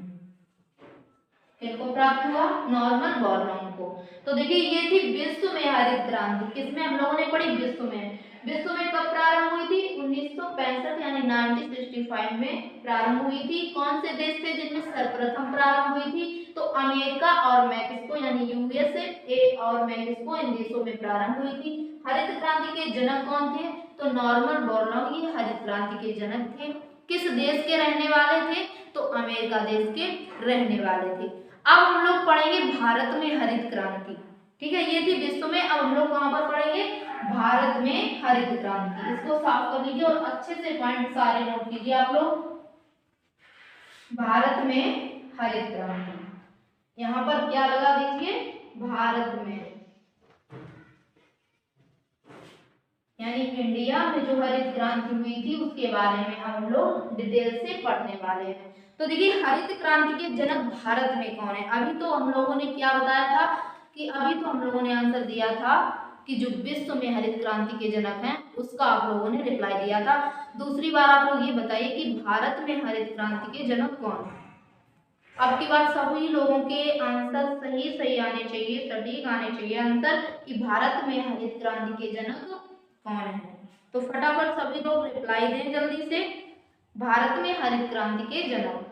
किनको प्राप्त हुआ, नॉर्मन बोरलॉग को। तो देखिए ये थी विश्व में हरित क्रांति, किसमें हम लोगों ने पढ़ी, विश्व में। विश्व में कब प्रारंभ हुई थी, 1965 यानी 1965 में प्रारंभ हुई थी। कौन से देश थे जिनमें सर्वप्रथम प्रारंभ हुई थी, तो अमेरिका और मैक्सिको यानी यूएसए और मैक्सिको, इन देशों में प्रारंभ हुई थी। हरित क्रांति के जनक कौन थे, तो नॉर्मन बोरलॉग ये हरित क्रांति के जनक थे। किस देश के रहने वाले थे, तो अमेरिका देश के रहने वाले थे। अब हम लोग पढ़ेंगे भारत में हरित क्रांति। ठीक है, ये थी विश्व में, अब हम लोग कहां पर पढ़ेंगे, भारत में हरित क्रांति। इसको साफ कर लीजिए और अच्छे से पॉइंट सारे नोट कीजिए आप लोग। भारत में हरित क्रांति, यहाँ पर क्या लगा दीजिए, भारत में, यानी इंडिया में जो हरित क्रांति हुई थी उसके बारे में हम लोग डिटेल से पढ़ने वाले हैं। तो देखिए हरित क्रांति के जनक भारत में कौन है। अभी तो हम लोगों ने क्या बताया था कि अभी तो हम लोगों ने आंसर दिया था कि जो विश्व में हरित क्रांति के जनक हैं उसका आप लोगों ने रिप्लाई दिया था। दूसरी बार आप लोग ये बताइए कि भारत में हरित क्रांति के जनक कौन है। अब की बात सभी लोगों के आंसर सही आने चाहिए, सटीक आने चाहिए आंसर कि भारत में हरित क्रांति के जनक कौन है। तो फटाफट सभी लोग रिप्लाई दें जल्दी से, भारत में हरित क्रांति के जनक।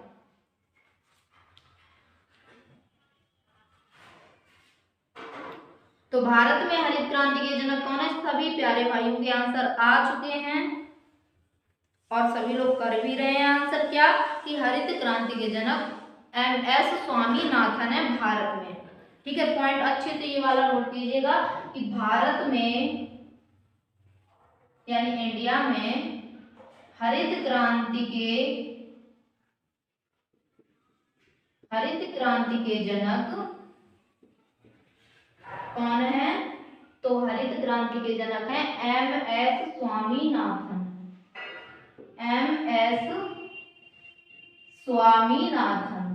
तो भारत में हरित क्रांति के जनक कौन है, सभी प्यारे भाइयों के आंसर आ चुके हैं और सभी लोग कर भी रहे हैं आंसर क्या कि हरित क्रांति के जनक MS स्वामीनाथन है भारत में। ठीक है, पॉइंट अच्छे से ये वाला नोट कीजिएगा कि भारत में यानी इंडिया में हरित क्रांति के जनक कौन है, तो हरित क्रांति के जनक हैं MS स्वामीनाथन। MS स्वामीनाथन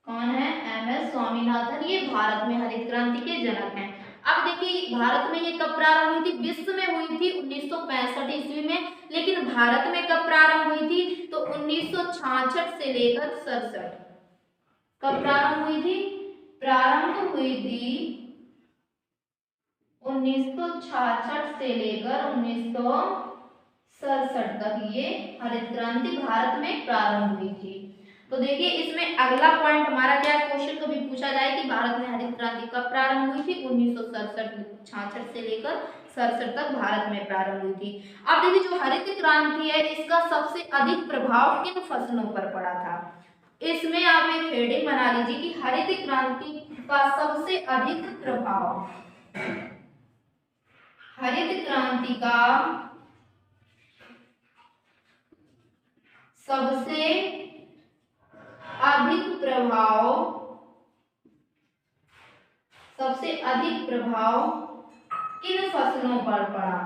कौन है, MS स्वामीनाथन, ये भारत में हरित क्रांति के जनक हैं। अब देखिए भारत में ये कब प्रारंभ हुई थी, विश्व में हुई थी 1965 ईस्वी में, लेकिन भारत में कब प्रारंभ हुई थी, तो 1966 से लेकर 67। कब प्रारंभ हुई थी, प्रारंभ हुई थी 1966 से लेकर 1967 तक ये हरित क्रांति भारत में प्रारंभ हुई थी। तो देखिए इसमें अगला पॉइंट हमारा क्या है, क्वेश्चन कभी पूछा जाए कि भारत में हरित क्रांति कब प्रारंभ हुई थी, 1966 से लेकर 67 तक भारत में प्रारंभ हुई थी। अब देखिए जो हरित क्रांति है इसका सबसे अधिक प्रभाव किन फसलों पर पड़ा था। इसमें आप एक हेडिंग बना लीजिए कि हरित क्रांति का सबसे अधिक प्रभाव, हरित क्रांति का सबसे अधिक प्रभाव किन फसलों पर पड़ा,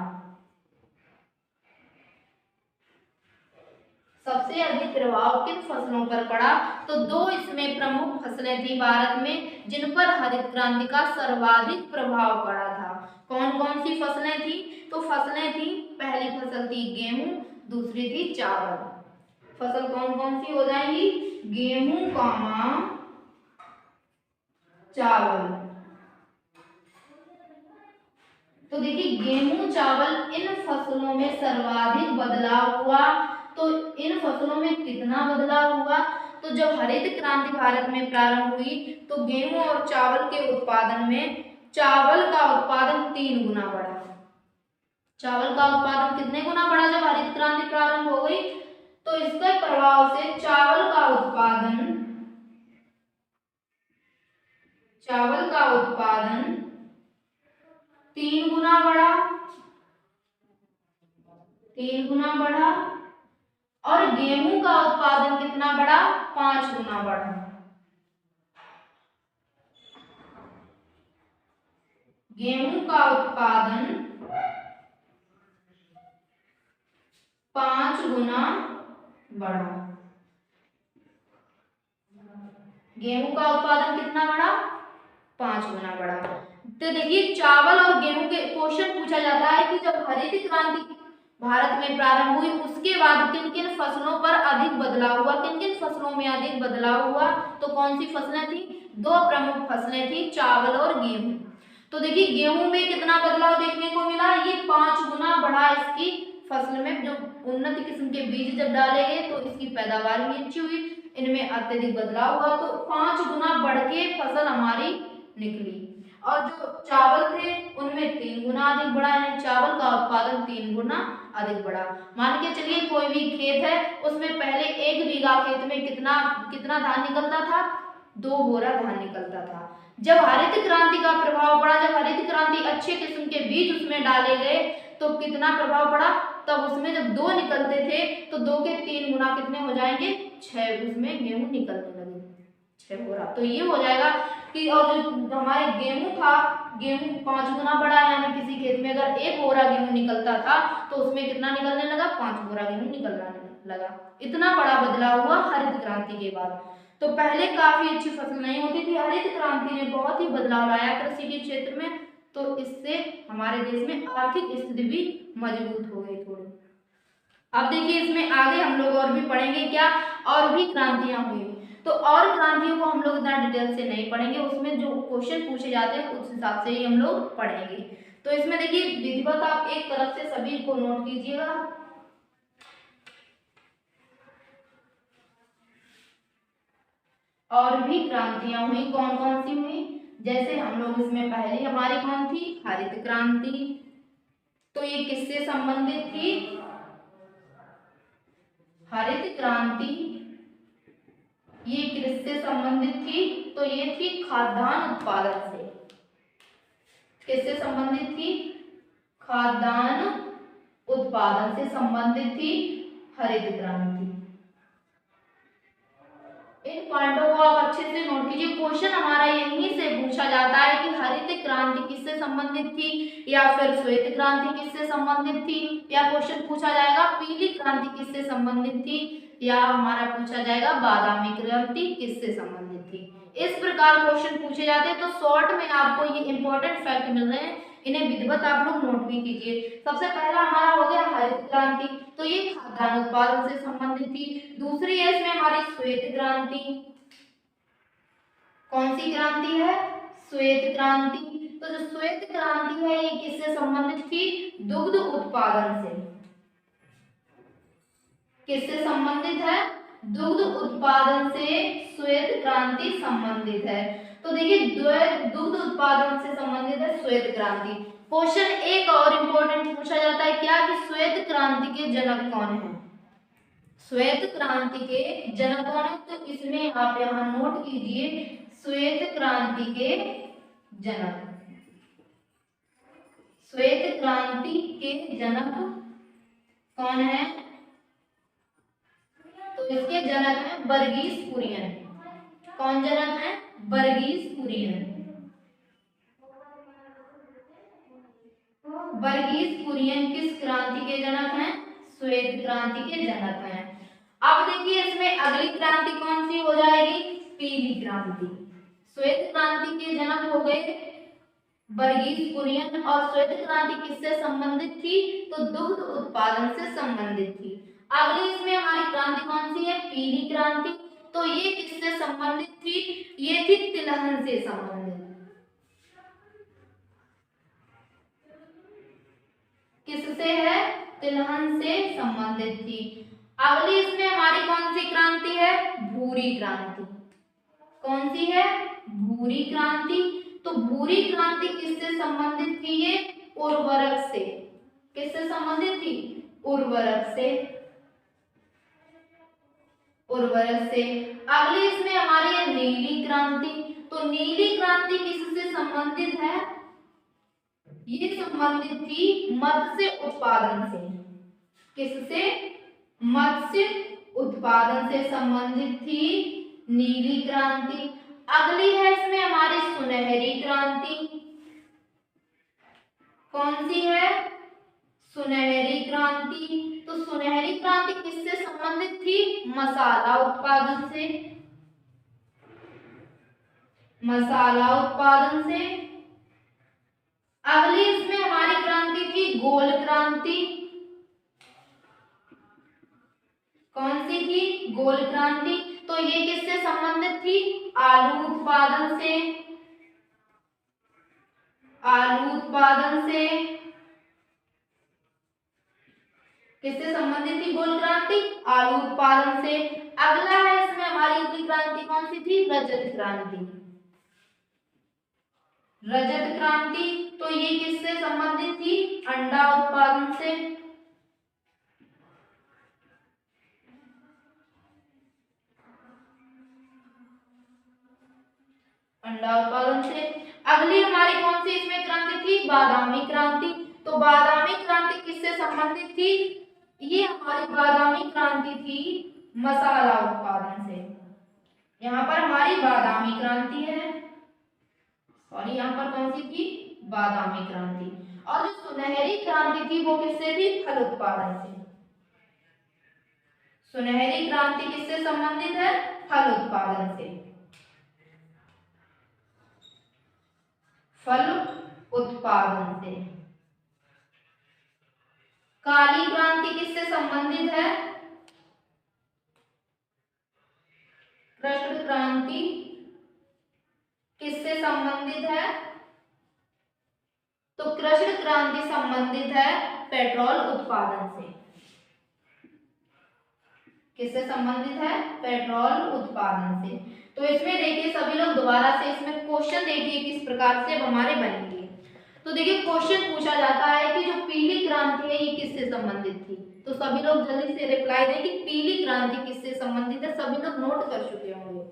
सबसे अधिक प्रभाव किन फसलों पर पड़ा? तो दो इसमें प्रमुख फसलें थी भारत में जिन पर हरित क्रांति का सर्वाधिक प्रभाव पड़ा था। कौन कौन सी फसलें थी? तो फसलें थी, पहली फसल थी गेहूं, दूसरी थी चावल। फसल कौन कौन सी हो जाएंगी? गेहूं कॉमा चावल। तो देखिए गेहूं चावल इन फसलों में सर्वाधिक बदलाव हुआ। तो इन फसलों में कितना बदलाव हुआ? तो जब हरित क्रांति भारत में प्रारंभ हुई तो गेहूं और चावल के उत्पादन में चावल का उत्पादन 3 गुना बढ़ा। चावल का उत्पादन कितने गुना बढ़ा जब हरित क्रांति प्रारंभ हो गई? तो इसके प्रभाव से चावल का उत्पादन 3 गुना बढ़ा, 3 गुना बढ़ा। और गेहूं का उत्पादन कितना बढ़ा? 5 गुना बढ़ा। गेहूं का उत्पादन 5 गुना बढ़ा। गेहूं का उत्पादन कितना बढ़ा? 5 गुना बढ़ा। तो देखिए चावल और गेहूं के क्वेश्चन पूछा जाता है कि जब हरित क्रांति भारत में प्रारंभ हुई उसके बाद किन किन फसलों पर अधिक बदलाव हुआ, किन किन फसलों में अधिक बदलाव हुआ? तो कौन सी फसलें थी? दो प्रमुख फसलें थी, चावल और गेहूं। तो देखिए गेहूं में कितना बदलाव देखने को मिला? ये 5 गुना बढ़ा इसकी फसल में। जो उन्नत किस्म के बीज जब डाले गए तो इसकी पैदावार भी अच्छी हुई, इनमें अत्यधिक बदलाव हुआ। तो 5 गुना बढ़ के फसल हमारी निकली। और जो चावल थे उनमें 3 गुना अधिक बढ़ा, यानी चावल का उत्पादन 3 गुना अधिक बढ़ा। मान के चलिए कोई भी खेत है उसमें पहले 1 बीघा खेत में कितना धान निकलता था? 2 बोरा धान निकलता था। जब हरित क्रांति का प्रभाव पड़ा, जब हरित क्रांति अच्छे किस्म के बीज उसमें डाले गए तो कितना प्रभाव पड़ा? तब उसमें जब 2 निकलते थे तो 2 के 3 गुना कितने हो जाएंगे? 6 उसमें गेहूं निकलने लगे, 6 बोरा। तो ये हो जाएगा कि और जो हमारे गेहूं था, गेहूं 5 गुना बढ़ा, यानी किसी खेत में अगर 1 बोरा गेहूं निकलता था तो उसमें कितना निकलने लगा? 5 बोरा गेहूं निकलने लगा। इतना बड़ा बदलाव हुआ हरित क्रांति के बाद। तो पहले काफी अच्छी फसल नहीं होती थी, हरित क्रांति ने बहुत ही बदलाव लाया कृषि के क्षेत्र में। तो इससे हमारे देश में आर्थिक स्थिति भी मजबूत हो गई थोड़ी। अब देखिए इसमें आगे हम लोग और भी पढ़ेंगे क्या, और भी क्रांतियां हुई। तो और क्रांतियों को हम लोग इतना डिटेल से नहीं पढ़ेंगे, उसमें जो क्वेश्चन पूछे जाते हैं उस हिसाब से ही हम लोग पढ़ेंगे। तो इसमें देखिए विधिवत आप एक तरफ से सभी को नोट कीजिएगा। और भी क्रांतियां हुई, कौन कौन सी हुई? जैसे हम लोग इसमें पहली हमारी कौन थी? हरित क्रांति। तो ये किससे संबंधित थी? हरित क्रांति ये किससे संबंधित थी? तो ये थी खाद्यान्न उत्पादन से। किससे संबंधित थी? खाद्यान्न उत्पादन से संबंधित थी हरित क्रांति। इन पॉइंटों को आप अच्छे से नोट कीजिए। क्वेश्चन हमारा यहीं से पूछा जाता है कि हरित क्रांति किससे संबंधित थी, या फिर श्वेत क्रांति किससे संबंधित थी, या क्वेश्चन पूछा जाएगा पीली क्रांति किससे संबंधित थी, या हमारा पूछा जाएगा बादामी क्रांति किससे संबंधित थी। इस प्रकार क्वेश्चन पूछे जाते हैं। तो शॉर्ट में आपको ये इंपॉर्टेंट फैक्ट मिल रहे हैं, इन्हें विधिवत आप लोग नोट भी कीजिए। सबसे पहला हमारा हो गया हरित क्रांति, तो ये खाद्यान्न उत्पादन से संबंधित थी। दूसरी है इसमें हमारी श्वेत क्रांति। कौन सी क्रांति है? श्वेत क्रांति। तो जो श्वेत क्रांति है ये किससे संबंधित थी? दुग्ध उत्पादन से। किससे संबंधित है? दुग्ध उत्पादन से श्वेत क्रांति संबंधित है। तो देखिए दुग्ध उत्पादन से संबंधित है श्वेत क्रांति। क्वेश्चन एक और इम्पोर्टेंट पूछा जाता है क्या, कि श्वेत क्रांति के जनक कौन है? श्वेत क्रांति के जनक कौन है? तो इसमें आप यहाँ नोट कीजिए श्वेत क्रांति के जनक। श्वेत क्रांति के जनक कौन है? तो इसके जनक हैं वर्गीस कुरियन। कौन जनक है? वर्गीस कुरियन। वर्गीस कुरियन किस क्रांति के जनक हैं? श्वेत क्रांति के जनक हैं। अब देखिए इसमें अगली क्रांति कौन सी हो जाएगी, पीली क्रांति। श्वेत क्रांति के जनक हो गए वर्गीस कुरियन, और श्वेत क्रांति किससे संबंधित थी, तो दुग्ध उत्पादन से संबंधित थी। अगली इसमें हमारी क्रांति कौन सी है, पीली क्रांति। तो ये किससे संबंधित थी, ये थी तिलहन से संबंधित। किससे है, तिलहन से संबंधित थी। अगली इसमें हमारी कौन सी क्रांति है, भूरी क्रांति। कौन सी है, भूरी क्रांति। तो भूरी क्रांति किससे संबंधित थी, ये उर्वरक से। किससे संबंधित थी, उर्वरक से, उर्वरक से। अगली इसमें हमारी है नीली क्रांति। तो नीली क्रांति किससे संबंधित है, ये संबंधित थी मत्स्य उत्पादन से। किससे, मत्स्य उत्पादन से संबंधित थी नीली क्रांति। अगली है इसमें हमारी सुनहरी क्रांति। कौन सी है, सुनहरी क्रांति। तो सुनहरी क्रांति किससे संबंधित थी, मसाला उत्पादन से, मसाला उत्पादन से। अगली इसमें हमारी क्रांति थी गोल क्रांति। कौन सी थी, गोल क्रांति। तो ये किससे संबंधित थी, आलू उत्पादन से, आलू उत्पादन से। किससे संबंधित थी गोल क्रांति, आलू उत्पादन से। अगला है इसमें हमारी अगली क्रांति कौन सी थी, रजत क्रांति। रजत क्रांति, तो ये किससे संबंधित थी, अंडा उत्पादन से, अंडा उत्पादन से। अगली हमारी कौन सी इसमें क्रांति थी, बादामी क्रांति। तो बादामी क्रांति किससे संबंधित थी, ये हमारी बादामी क्रांति थी मसाला उत्पादन से। यहाँ पर हमारी बादामी क्रांति है, और यहाँ पर कौन सी थी, बादामी क्रांति। और जो सुनहरी क्रांति थी वो किससे थी, फल उत्पादन से। सुनहरी क्रांति किससे संबंधित है, फल उत्पादन से, फल उत्पादन से। काली क्रांति किससे संबंधित है, कृष्ण क्रांति किससे संबंधित है, तो कृष्ण क्रांति संबंधित है पेट्रोल उत्पादन से। किससे संबंधित है, पेट्रोल उत्पादन से। तो इसमें देखिए सभी लोग दोबारा से इसमें क्वेश्चन देखिए किस प्रकार से हमारे बनेंगे। तो देखिए क्वेश्चन पूछा जाता है कि जो पीली क्रांति है ये किससे संबंधित थी। तो सभी लोग जल्दी से रिप्लाई दें कि पीली क्रांति किससे संबंधित है। सभी लोग नोट कर चुके होंगे।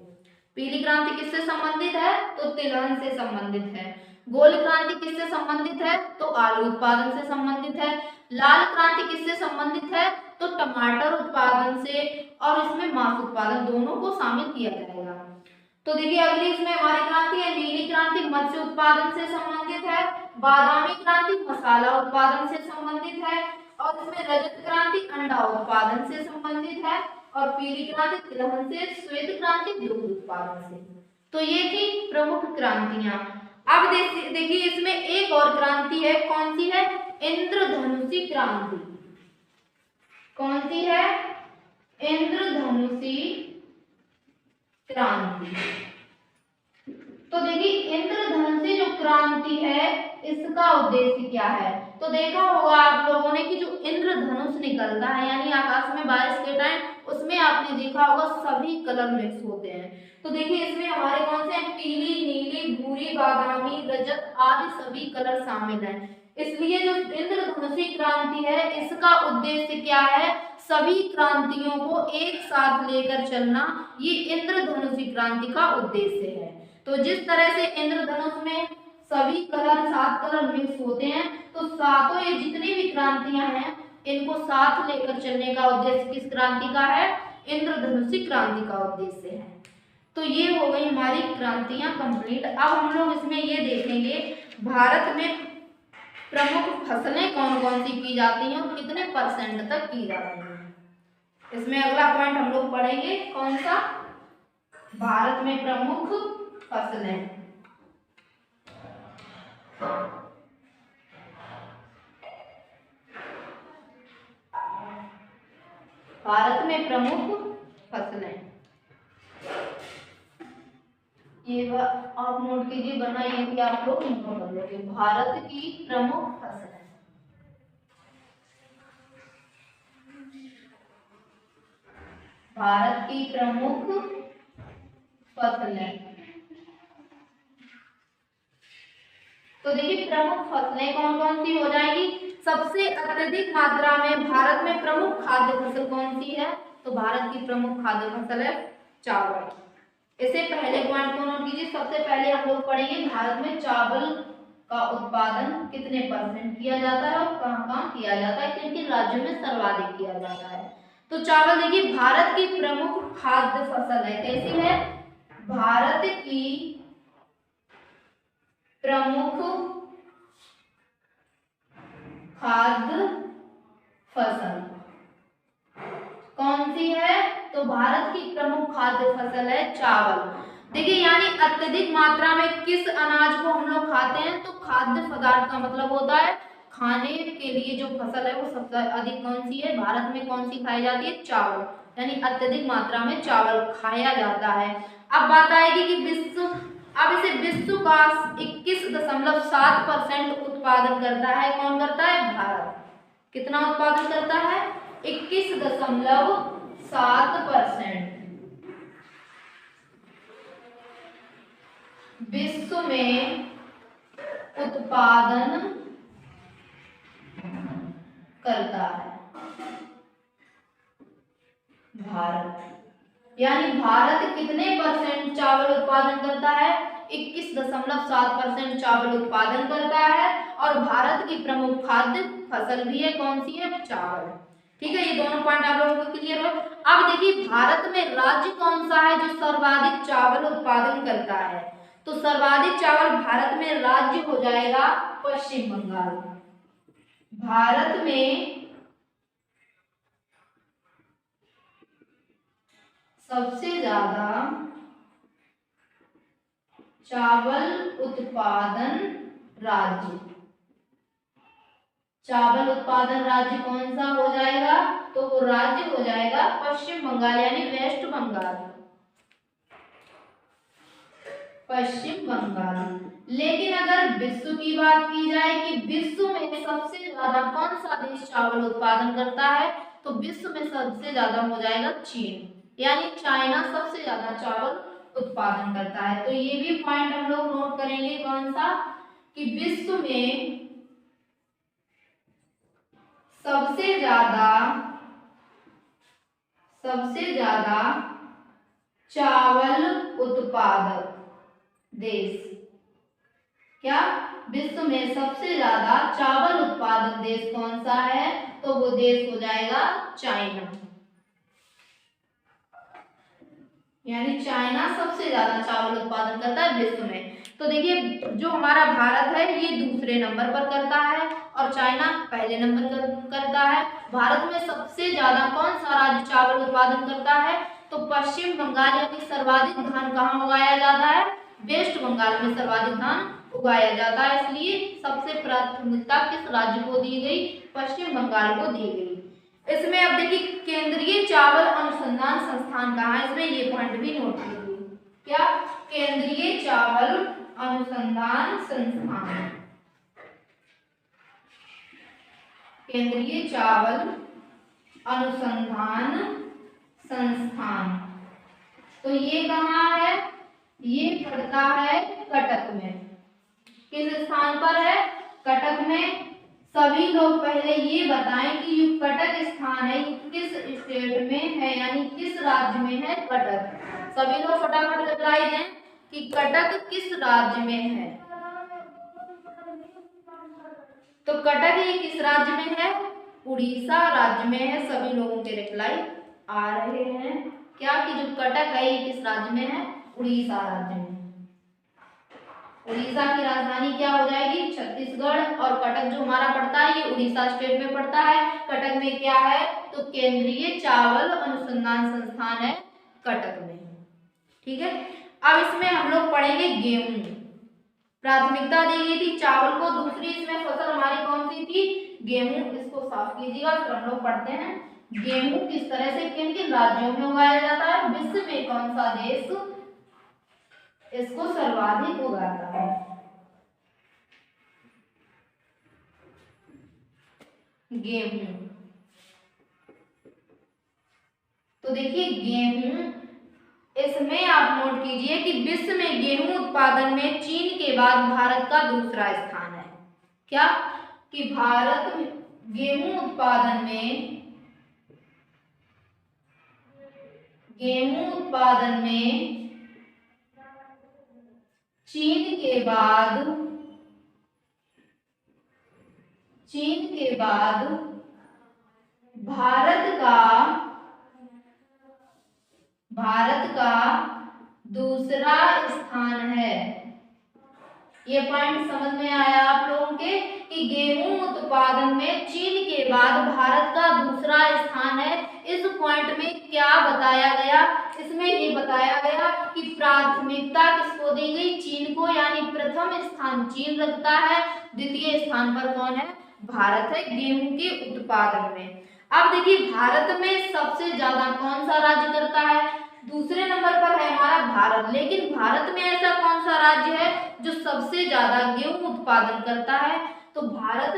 पीली क्रांति किससे संबंधित है, तो तिलहन से संबंधित है। गोल क्रांति किससे संबंधित है, तो आलू उत्पादन से संबंधित है। लाल क्रांति किससे संबंधित है, तो टमाटर उत्पादन से, और इसमें मांस उत्पादन दोनों को शामिल किया जाएगा। तो देखिए अगली इसमें हमारी क्रांति है नीली क्रांति, मत्स्य उत्पादन से संबंधित है। बादामी क्रांति मसाला उत्पादन से संबंधित है, और इसमें रजत क्रांति अंडा उत्पादन से संबंधित है, और पीली क्रांति तिलहन से, श्वेत क्रांति दुग्ध उत्पादन से। तो ये थी प्रमुख क्रांतियां। अब देखिए इसमें एक और क्रांति है, कौन सी है, इंद्रधनुषी क्रांति। कौन सी है, इंद्रधनुषी क्रांति। तो देखिए इंद्रधनुषी जो क्रांति है इसका उद्देश्य क्या है। तो देखा होगा आप लोगों ने कि जो इंद्रधनुष निकलता है यानी आकाश में बारिश के टाइम, उसमें आपने देखा होगा सभी कलर मिक्स होते हैं। तो देखिए इसमें हमारे कौन से हैं, पीली, नीली, भूरी, बादामी, रजत आदि सभी कलर शामिल हैं। इसलिए जो इंद्रधनुषी क्रांति है इसका उद्देश्य क्या है, सभी क्रांतियों को एक साथ लेकर चलना, ये इंद्रधनुषी क्रांति का उद्देश्य है। तो जिस तरह से इंद्रधनुष में सभी कलर 7 कलर मिक्स होते हैं, तो सातों ये जितनी भी क्रांतियां हैं इनको साथ लेकर चलने का उद्देश्य किस क्रांति का है, इंद्रधनुषी क्रांति का उद्देश्य है। तो ये हो गई हमारी क्रांतियां कंप्लीट। अब हम लोग इसमें ये देखेंगे भारत में प्रमुख फसलें कौन कौन सी की जाती हैं और कितने % तक की जाती हैं। इसमें अगला पॉइंट हम लोग पढ़ेंगे कौन सा, भारत में प्रमुख फसलें। भारत में प्रमुख फसलें, ये आप नोट कीजिए वरना ये भी आप लोग नोट कर लोगे। भारत की प्रमुख फसलें, भारत की प्रमुख फसलें। तो देखिए प्रमुख फसलें कौन कौन सी हो जाएगी। सबसे अत्यधिक मात्रा में भारत में प्रमुख खाद्य फसल कौन सी है, तो भारत की प्रमुख खाद्य फसल है चावल। इसे पहले पॉइंट को नोट कीजिए। सबसे पहले हम लोग पढ़ेंगे भारत में चावल का उत्पादन कितने % किया जाता है और कहाँ कहाँ किया जाता है, किन किन राज्यों में सर्वाधिक किया जाता है। तो चावल देखिए भारत की प्रमुख खाद्य फसल है। कैसी है, भारत की प्रमुख खाद्य फसल कौन सी है, तो भारत की प्रमुख खाद्य फसल है चावल। देखिए यानी अत्यधिक मात्रा में किस अनाज को हम लोग खाते हैं, तो खाद्य पदार्थ का मतलब होता है खाने के लिए जो फसल है वो सबसे अधिक कौन सी है, भारत में कौन सी खाई जाती है, चावल। यानी अत्यधिक मात्रा में चावल खाया जाता है। अब बात आएगी कि विश्व, अब इसे विश्व का 21.7% उत्पादन करता है। कौन करता है, भारत। कितना उत्पादन करता है, 21.7% विश्व में उत्पादन करता है भारत। यानी भारत कितने % चावल उत्पादन करता है, 21.7% चावल उत्पादन करता है। और भारत की प्रमुख खाद्य फसल भी है, कौन सी है, चावल। ठीक है, ये दोनों पॉइंट आप लोगों को क्लियर हो। अब देखिए भारत में राज्य कौन सा है जो सर्वाधिक चावल उत्पादन करता है, तो सर्वाधिक चावल भारत में राज्य हो जाएगा पश्चिम बंगाल। भारत में सबसे ज्यादा चावल उत्पादन राज्य, चावल उत्पादन राज्य कौन सा हो जाएगा, तो वो राज्य हो जाएगा पश्चिम बंगाल, यानी वेस्ट बंगाल, पश्चिम बंगाल। लेकिन अगर विश्व की बात की जाए कि विश्व में सबसे ज्यादा कौन सा देश चावल उत्पादन करता है, तो विश्व में सबसे ज्यादा हो जाएगा चीन, यानी चाइना सबसे ज्यादा चावल उत्पादन करता है। तो ये भी पॉइंट हम लोग नोट करेंगे कौन सा, कि विश्व में सबसे ज्यादा चावल उत्पादक देश, क्या, विश्व में सबसे ज्यादा चावल उत्पादक देश कौन सा है, तो वो देश हो जाएगा चाइना। यानी चाइना सबसे ज्यादा चावल उत्पादन करता है विश्व में। तो देखिए जो हमारा भारत है ये दूसरे नंबर पर करता है और चाइना पहले नंबर करता है। भारत में सबसे ज्यादा कौन सा राज्य चावल उत्पादन करता है, तो पश्चिम बंगाल, यानी सर्वाधिक धान कहाँ उगाया जाता है, वेस्ट बंगाल में सर्वाधिक धान उगाया जाता है। इसलिए सबसे प्राथमिकता किस राज्य को दी गई, पश्चिम बंगाल को दी गई। इसमें अब देखिए केंद्रीय चावल अनुसंधान संस्थान कहाँ है, इसमें ये पॉइंट भी नोट कीजिए, क्या, केंद्रीय चावल अनुसंधान संस्थान, केंद्रीय चावल अनुसंधान संस्थान। तो ये कहाँ है, ये पड़ता है कटक में। किस स्थान पर है, कटक में। सभी लोग पहले ये बताएं कि ये कटक स्थान है किस स्टेट में है, यानी किस राज्य में है कटक। सभी लोग फटाफट रिप्लाई दें कि कटक किस राज्य में है। तो कटक ये किस राज्य में है, उड़ीसा राज्य में है। सभी लोगों के रिप्लाई आ रहे हैं क्या, कि जो कटक है ये किस राज्य में है, उड़ीसा राज्य में। उड़ीसा की राजधानी क्या हो जाएगी? छत्तीसगढ़। और कटक जो हमारा पड़ता है ये उड़ीसा स्टेट में पड़ता है। कटक में क्या है? तो केंद्रीय चावल अनुसंधान संस्थान है कटक में। ठीक है, अब इसमें हम लोग पढ़ेंगे गेहूं। प्राथमिकता दी गई थी चावल को, दूसरी इसमें फसल हमारी कौन सी थी? गेहूं। इसको साफ कीजिएगा, फिर हम लोग पढ़ते हैं गेहूं किस तरह से किन किन राज्यों में उगाया जाता है, विश्व में कौन सा देश इसको सर्वाधिक उगाता है। गेहूं, तो देखिए गेहूं, इसमें आप नोट कीजिए कि विश्व में गेहूं उत्पादन में चीन के बाद भारत का दूसरा स्थान है। क्या? कि भारत में गेहूं उत्पादन में चीन के बाद भारत का दूसरा स्थान है। ये पॉइंट समझ में आया आप लोगों के कि गेहूं उत्पादन में चीन के बाद भारत का दूसरा स्थान है। इस पॉइंट में क्या बताया गया? इसमें ये बताया गया कि प्राथमिकता किसको दी गई? चीन को, यानी प्रथम स्थान चीन रखता है, द्वितीय स्थान पर कौन है? भारत है गेहूं के उत्पादन में। अब देखिए भारत में सबसे ज्यादा कौन सा राज्य करता है? दूसरे नंबर पर है हमारा भारत, लेकिन भारत में ऐसा कौन सा राज्य है जो सबसे ज्यादा गेहूं उत्पादन करता है? तो भारत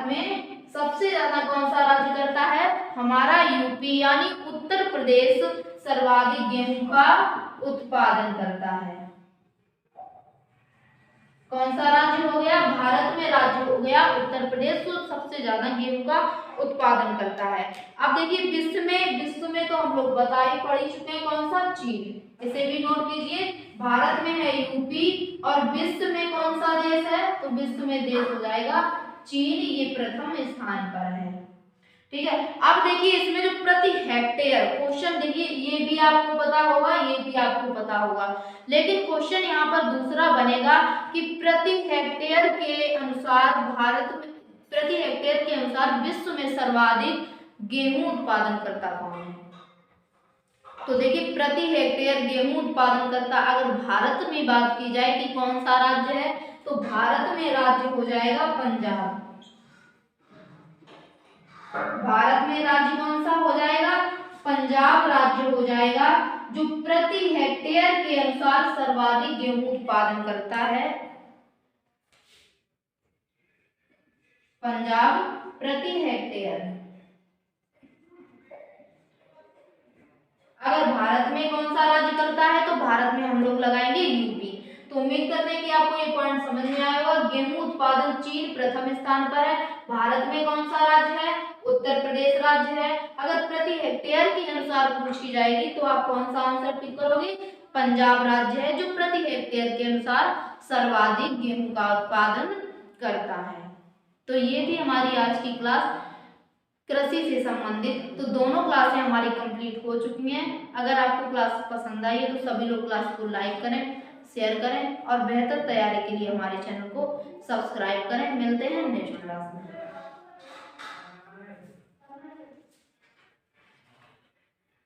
में सबसे ज्यादा कौन सा राज्य करता है? हमारा यूपी, यानी उत्तर प्रदेश सर्वाधिक गेहूं का उत्पादन करता है। कौन सा राज्य हो गया? भारत में राज्य हो गया उत्तर प्रदेश, तो सबसे ज्यादा गेहूं का उत्पादन करता है। अब देखिए विश्व में तो हम लोग बता ही पढ़ ही चुके हैं कौन सा? चीन। इसे भी नोट कीजिए, भारत में है यूपी और विश्व में कौन सा देश है? तो विश्व में देश हो जाएगा चीन, ये प्रथम स्थान पर है। ठीक है, अब देखिए इसमें जो प्रति हेक्टेयर क्वेश्चन, देखिए ये भी आपको पता होगा, ये भी आपको पता होगा, लेकिन क्वेश्चन यहाँ पर दूसरा बनेगा कि प्रति हेक्टेयर के अनुसार विश्व में सर्वाधिक गेहूं उत्पादन करता कौन है? तो देखिए प्रति हेक्टेयर गेहूं उत्पादन करता अगर भारत में बात की जाए कि कौन सा राज्य है, तो भारत में राज्य हो जाएगा पंजाब। भारत में राज्य कौन सा हो जाएगा? पंजाब राज्य हो जाएगा, जो प्रति हेक्टेयर के अनुसार सर्वाधिक गेहूं उत्पादन करता है। पंजाब प्रति हेक्टेयर। अगर भारत में कौन सा राज्य करता है, तो भारत में हम लोग लगाएंगे यूपी। तो उम्मीद करते हैं कि आपको ये पॉइंट समझ में आया होगा। गेहूं उत्पादन चीन प्रथम स्थान पर है। भारत में कौन सा राज्य है? उत्तर प्रदेश राज्य है। अगर प्रति हेक्टेयर के अनुसार पूछी जाएगी तो आप कौन सा आंसर टिक करोगे? पंजाब राज्य है जो प्रति हेक्टेयर के अनुसार सर्वाधिक गेहूं का उत्पादन करता है। तो ये थी हमारी आज की क्लास कृषि से संबंधित। तो दोनों क्लासें हमारी कंप्लीट हो चुकी हैं। अगर आपको क्लास पसंद आई है तो सभी लोग क्लास को लाइक करें, शेयर करें और बेहतर तैयारी के लिए हमारे चैनल को सब्सक्राइब करें। मिलते हैं नेक्स्ट क्लास में।